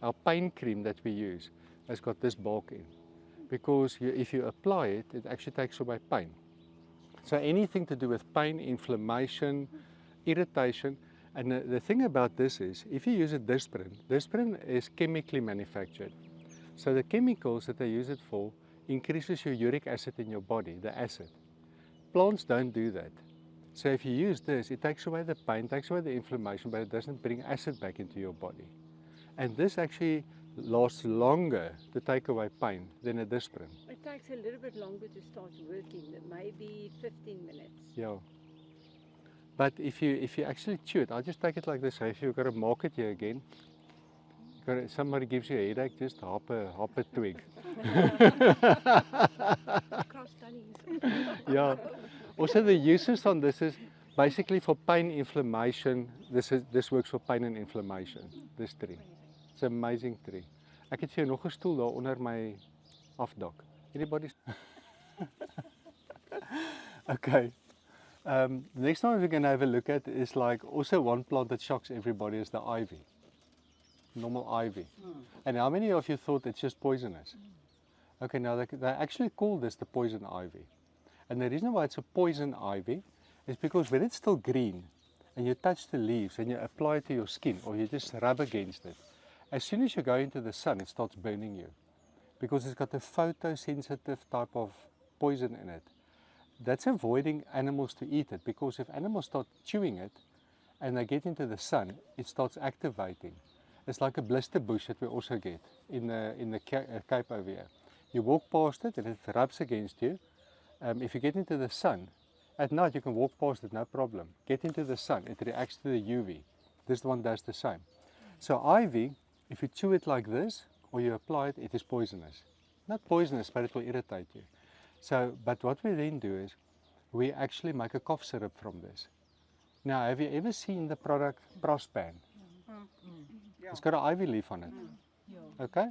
our pain cream that we use has got this bark in. Because if you apply it, it actually takes away pain. So anything to do with pain, inflammation, irritation. And the thing about this is, if you use a Disprin is chemically manufactured. So the chemicals that they use it for increases your uric acid in your body, the acid. Plants don't do that. So if you use this, it takes away the pain, takes away the inflammation, but it doesn't bring acid back into your body. And this actually lasts longer to take away pain than a Disprin. It takes a little bit longer to start working, maybe 15 minutes. Yeah. But if you actually chew it, I'll just take it like this. So if you've got to mark it here again, somebody gives you a headache, just hop a twig. Cross studies. Yeah. Also the uses on this is basically for pain, inflammation. This works for pain and inflammation, this tree. It's an amazing tree. Ek het vir jou nog 'n stoel daar onder my afdak. Anybody? Okay. The next one we're going to have a look at is like also one plant that shocks everybody is the ivy. Normal ivy. And how many of you thought it's just poisonous? Okay, now they actually call this the poison ivy. And the reason why it's a poison ivy is because when it's still green and you touch the leaves and you apply it to your skin or you just rub against it, as soon as you go into the sun, it starts burning you. Because it's got a photosensitive type of poison in it. That's avoiding animals to eat it, because if animals start chewing it and they get into the sun, it starts activating. It's like a blister bush that we also get in the Cape over here. You walk past it and it rubs against you. If you get into the sun, at night you can walk past it, no problem. Get into the sun, it reacts to the UV. This one does the same. So ivy, if you chew it like this or you apply it, it is poisonous. Not poisonous, but it will irritate you. So, but what we then do is, we actually make a cough syrup from this. Now, have you ever seen the product Prospan? It's got an ivy leaf on it. Okay?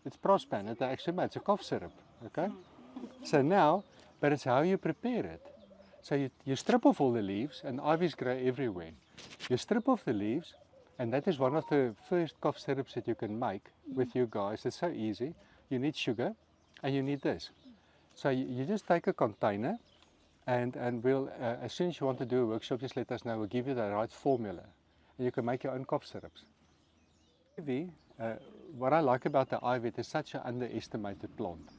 It's Prospan, it's a cough syrup. Okay? So now, but it's how you prepare it. So you strip off all the leaves, and ivies grow everywhere. You strip off the leaves, and that is one of the first cough syrups that you can make with you guys. It's so easy. You need sugar, and you need this. So you just take a container, and we'll, as soon as you want to do a workshop, just let us know. We'll give you the right formula, and you can make your own cough syrups. Ivy, what I like about the ivy, it is such an underestimated plant,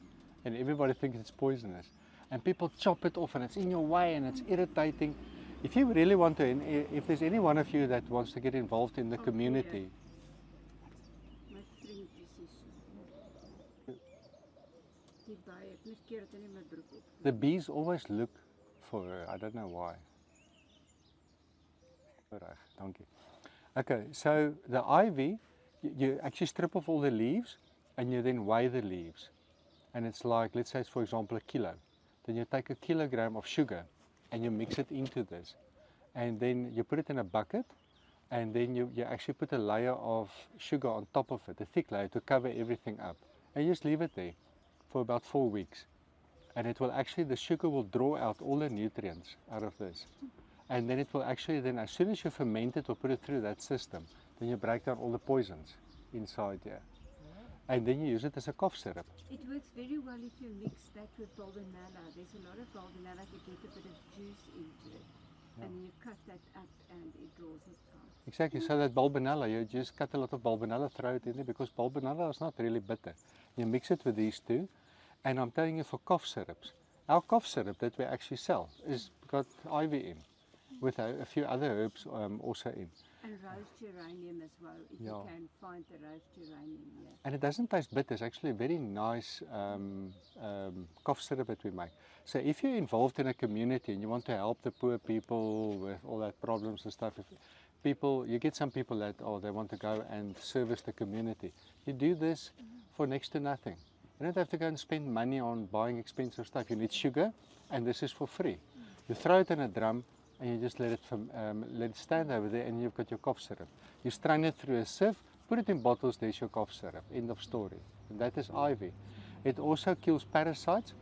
and everybody thinks it's poisonous. And people chop it off, and it's in your way, and it's irritating. If you really want to, if there's any one of you that wants to get involved in the community, My vriend is the bees always look for her. I don't know why. Thank you. Okay, so the ivy, you actually strip off all the leaves, and you then weigh the leaves. And it's like, let's say it's for example a kilo. Then you take a kilogram of sugar and you mix it into this. And then you put it in a bucket, and then you actually put a layer of sugar on top of it, a thick layer to cover everything up. And you just leave it there for about 4 weeks. And it will actually, the sugar will draw out all the nutrients out of this. And then it will actually, then as soon as you ferment it or put it through that system, then you break down all the poisons inside here. And then you use it as a cough syrup. It works very well if you mix that with balbanella. There's a lot of balbanella to get a bit of juice into it. And you cut that up and it draws it out. Exactly, so that balbanella, you just cut a lot of balbanella, throw it in there, because balbanella is not really bitter. You mix it with these two, And I'm telling you, for cough syrups, our cough syrup that we actually sell is got ivy in, with a few other herbs also in. And rose geranium as well, if you can find the rose geranium here. And it doesn't taste bitter. It's actually a very nice cough syrup that we make. So if you're involved in a community and you want to help the poor people with all that problems and stuff, you get some people that, they want to go and service the community. You do this for next to nothing. You don't have to go and spend money on buying expensive stuff. You need sugar, and this is for free. You throw it in a drum, and you just let it stand over there, and you've got your cough syrup. You strain it through a sieve, put it in bottles, there's your cough syrup. End of story. And that is ivy. It also kills parasites.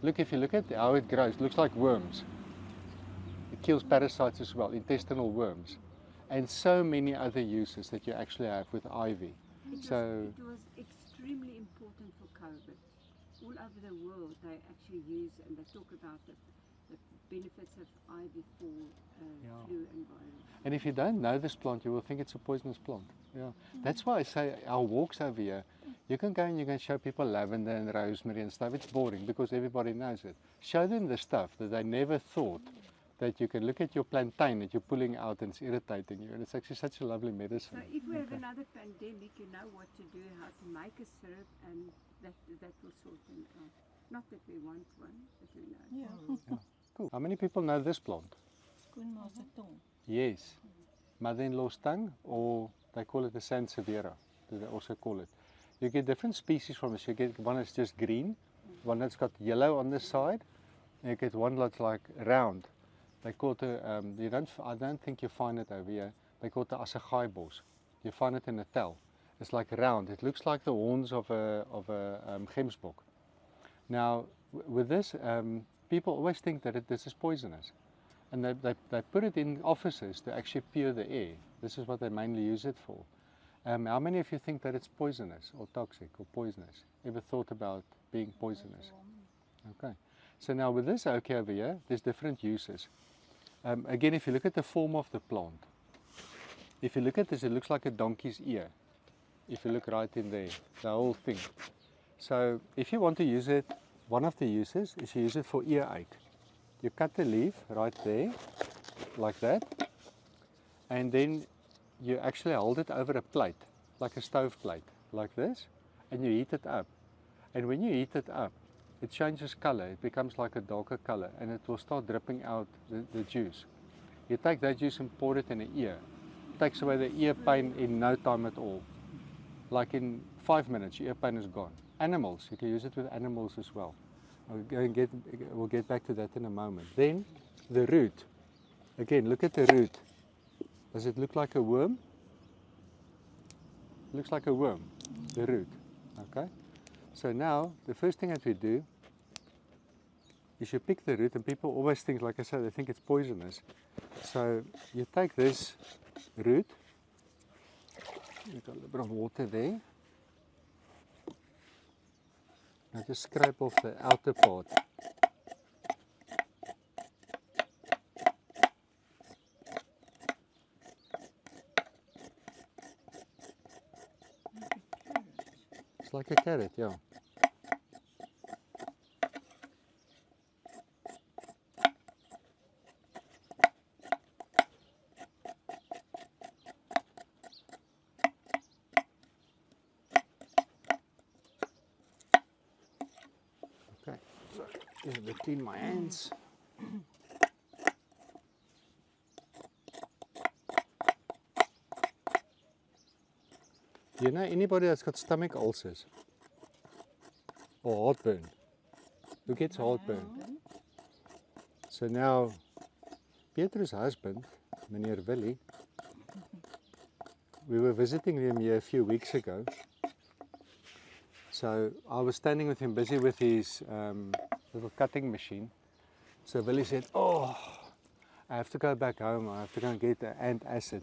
Look, if you look at how it grows, it looks like worms. It kills parasites as well, intestinal worms. And so many other uses that you actually have with ivy. It was extremely important for COVID. All over the world they actually use and they talk about the benefits of ivy for flu and virus. And if you don't know this plant, you will think it's a poisonous plant. Yeah. That's why I say our walks over here, you can go and you can show people lavender and rosemary and stuff. It's boring because everybody knows it. Show them the stuff that they never thought that you can look at your plantain that you're pulling out and it's irritating you. And it's actually such a lovely medicine. So if we have another pandemic, you know what to do, how to make a syrup, and that will sort them out. Not that we want one, but we know. Yeah. Cool. How many people know this plant? Schoonma's tongue. Yes. Mother-in-law's tongue, or they call it the Sansevieria, they also call it. You get different species from this. You get one that's just green, one that's got yellow on the side, and you get one that's like round. They call it I don't think you find it over here. They call it the assagaaibos. You find it in a tel. It's like round. It looks like the horns of a gemsbok. Now, with this, people always think that this is poisonous. And they put it in offices to actually pure the air. This is what they mainly use it for. How many of you think that it's poisonous or toxic or poisonous? Ever thought about being poisonous? Okay. So now with this oak over here, there's different uses. Again, if you look at the form of the plant, if you look at this, it looks like a donkey's ear. If you look right in there, the whole thing. So if you want to use it, one of the uses is you use it for earache. You cut the leaf right there, like that, and then you actually hold it over a plate, like a stove plate, like this, and you heat it up. And when you heat it up, it changes color. It becomes like a darker color, and it will start dripping out the juice. You take that juice and pour it in the ear. It takes away the ear pain in no time at all. Like in 5 minutes, your ear pain is gone. Animals, you can use it with animals as well. We'll get back to that in a moment. Then the root. Again, look at the root. Does it look like a worm? It looks like a worm, the root. Okay. So now the first thing that we do is you pick the root, and people always think, like I said, they think it's poisonous. So you take this root, you've got a little bit of water there. Now just scrape off the outer part. It's like a carrot, yeah. Okay, so just to clean my hands. You know anybody that's got stomach ulcers or heartburn? Who gets heartburn? So now, Petro's husband, Meneer Willie, we were visiting him here a few weeks ago. So I was standing with him busy with his little cutting machine. So Willie said, "Oh, I have to go back home. I have to go and get the antacid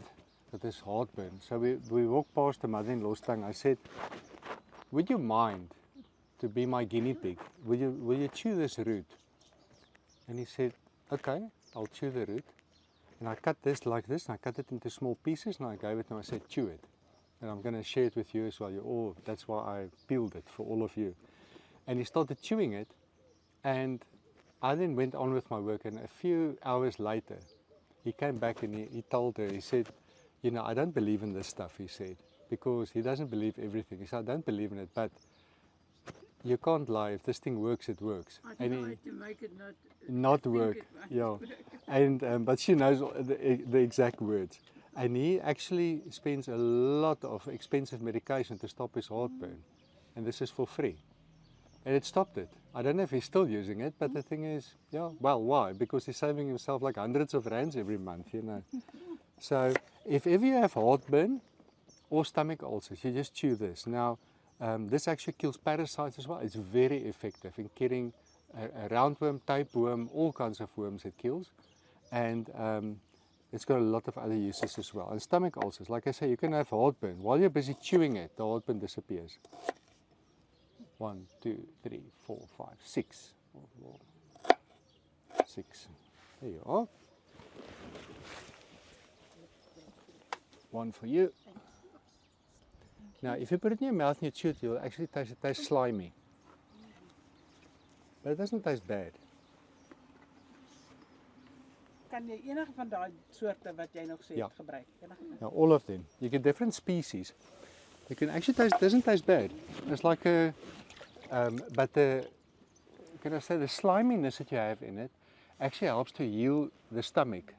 for this heartburn." So we walked past the mother-in-law's tongue. I said, "Would you mind to be my guinea pig? Will you chew this root?" And he said, "Okay, I'll chew the root." And I cut this like this, and I cut it into small pieces, and I gave it to him. I said, "Chew it. And I'm going to share it with you as well. That's why I peeled it for all of you." And he started chewing it, and I then went on with my work, and a few hours later, he came back and he told her, he said, you know, I don't believe in this stuff, he said, because he doesn't believe everything. He said, I don't believe in it, but you can't lie. If this thing works, it works. I tried to make it not work. Yeah, and but she knows the exact words. And he actually spends a lot of expensive medication to stop his heartburn, and this is for free. And it stopped it. I don't know if he's still using it, but the thing is, yeah, well, why? Because he's saving himself like hundreds of rands every month, you know. So if ever you have heartburn or stomach ulcers, you just chew this. Now, this actually kills parasites as well. It's very effective in killing a roundworm, tapeworm, all kinds of worms it kills. And it's got a lot of other uses as well. And stomach ulcers, like I say, you can have heartburn. While you're busy chewing it, the heartburn disappears. 1, 2, 3, 4, 5, 6. 6. There you are. One for you. Now, if you put it in your mouth and you chew it, you'll actually taste it tastes slimy. But it doesn't taste bad. Kan jy enige van daai soorte wat jy nog sê gebruik? Now, all of them. You get different species. You can actually taste, it doesn't taste bad. It's like a, but the, can I say, the sliminess that you have in it actually helps to heal the stomach.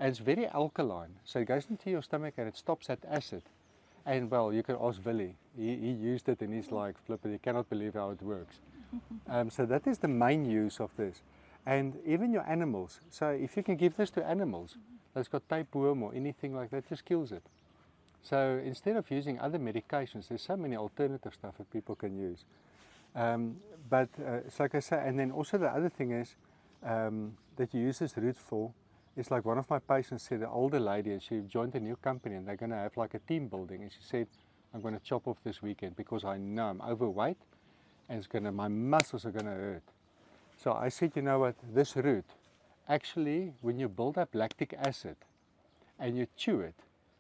And it's very alkaline. So it goes into your stomach and it stops that acid. And well, you can ask Willie. He used it and he's like, flippin', he cannot believe how it works. So that is the main use of this. And even your animals. So if you can give this to animals that's got tapeworm or anything like that, just kills it. So instead of using other medications, there's so many alternative stuff that people can use. But so like I say, and then also the other thing is that you use this root for. It's like one of my patients said, an older lady, and she joined a new company and they're going to have like a team building. And she said, I'm going to chop off this weekend because I know I'm overweight and it's my muscles are going to hurt. So I said, you know what, this root, actually, when you build up lactic acid and you chew it,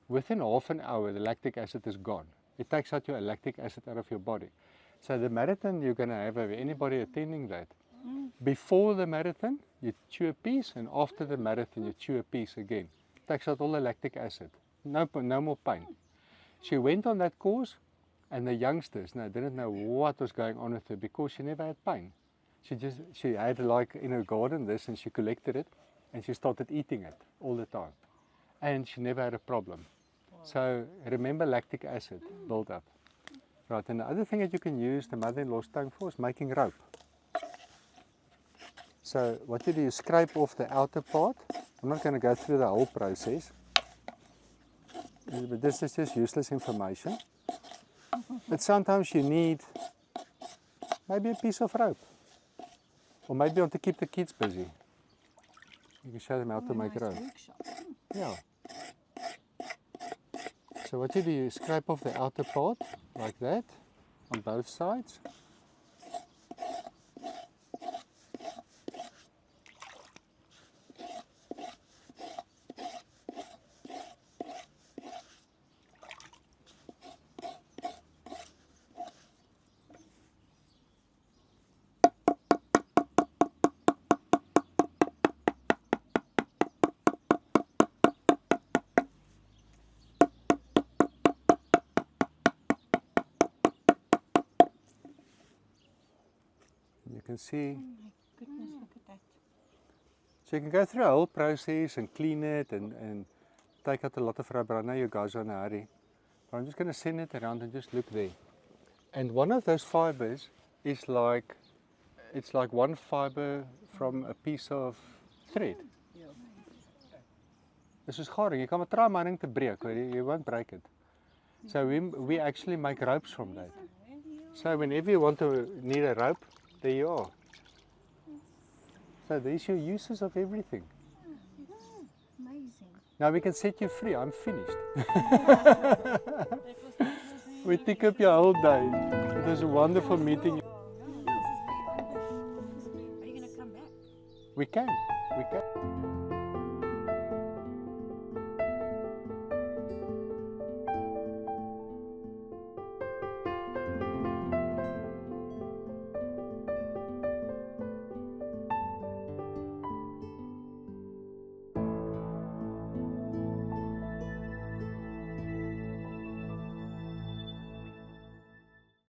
within half an hour, the lactic acid is gone. It takes out your lactic acid out of your body. So the marathon you're going to have, anybody attending that, before the marathon, you chew a piece, and after the marathon, you chew a piece again. Takes out all the lactic acid. No more pain. She went on that course, and the youngsters didn't know what was going on with her because she never had pain. She had like in her garden this, and she collected it, and she started eating it all the time. And she never had a problem. Wow. So remember lactic acid build up. Right, and the other thing that you can use the mother-in-law's tongue for is making rope. So what you do is scrape off the outer part. I'm not going to go through the whole process. But this is just useless information. But sometimes you need maybe a piece of rope. Or maybe you want to keep the kids busy. You can show them how to make rope. Yeah. So what you do is scrape off the outer part like that on both sides. You can see. Oh my goodness, look at that. So you can go through a whole process and clean it and take out a lot of rubber. I know you guys are in a hurry, but I'm just going to send it around and just look there. And one of those fibers is like, it's like one fiber from a piece of thread. This is garing. You can't try mining to break, you won't break it. So we actually make ropes from that. So whenever you need a rope, there you are. So there's your uses of everything. Amazing. Now we can set you free. I'm finished. We took up your whole day. It was a wonderful meeting. Are you going to come back? We can.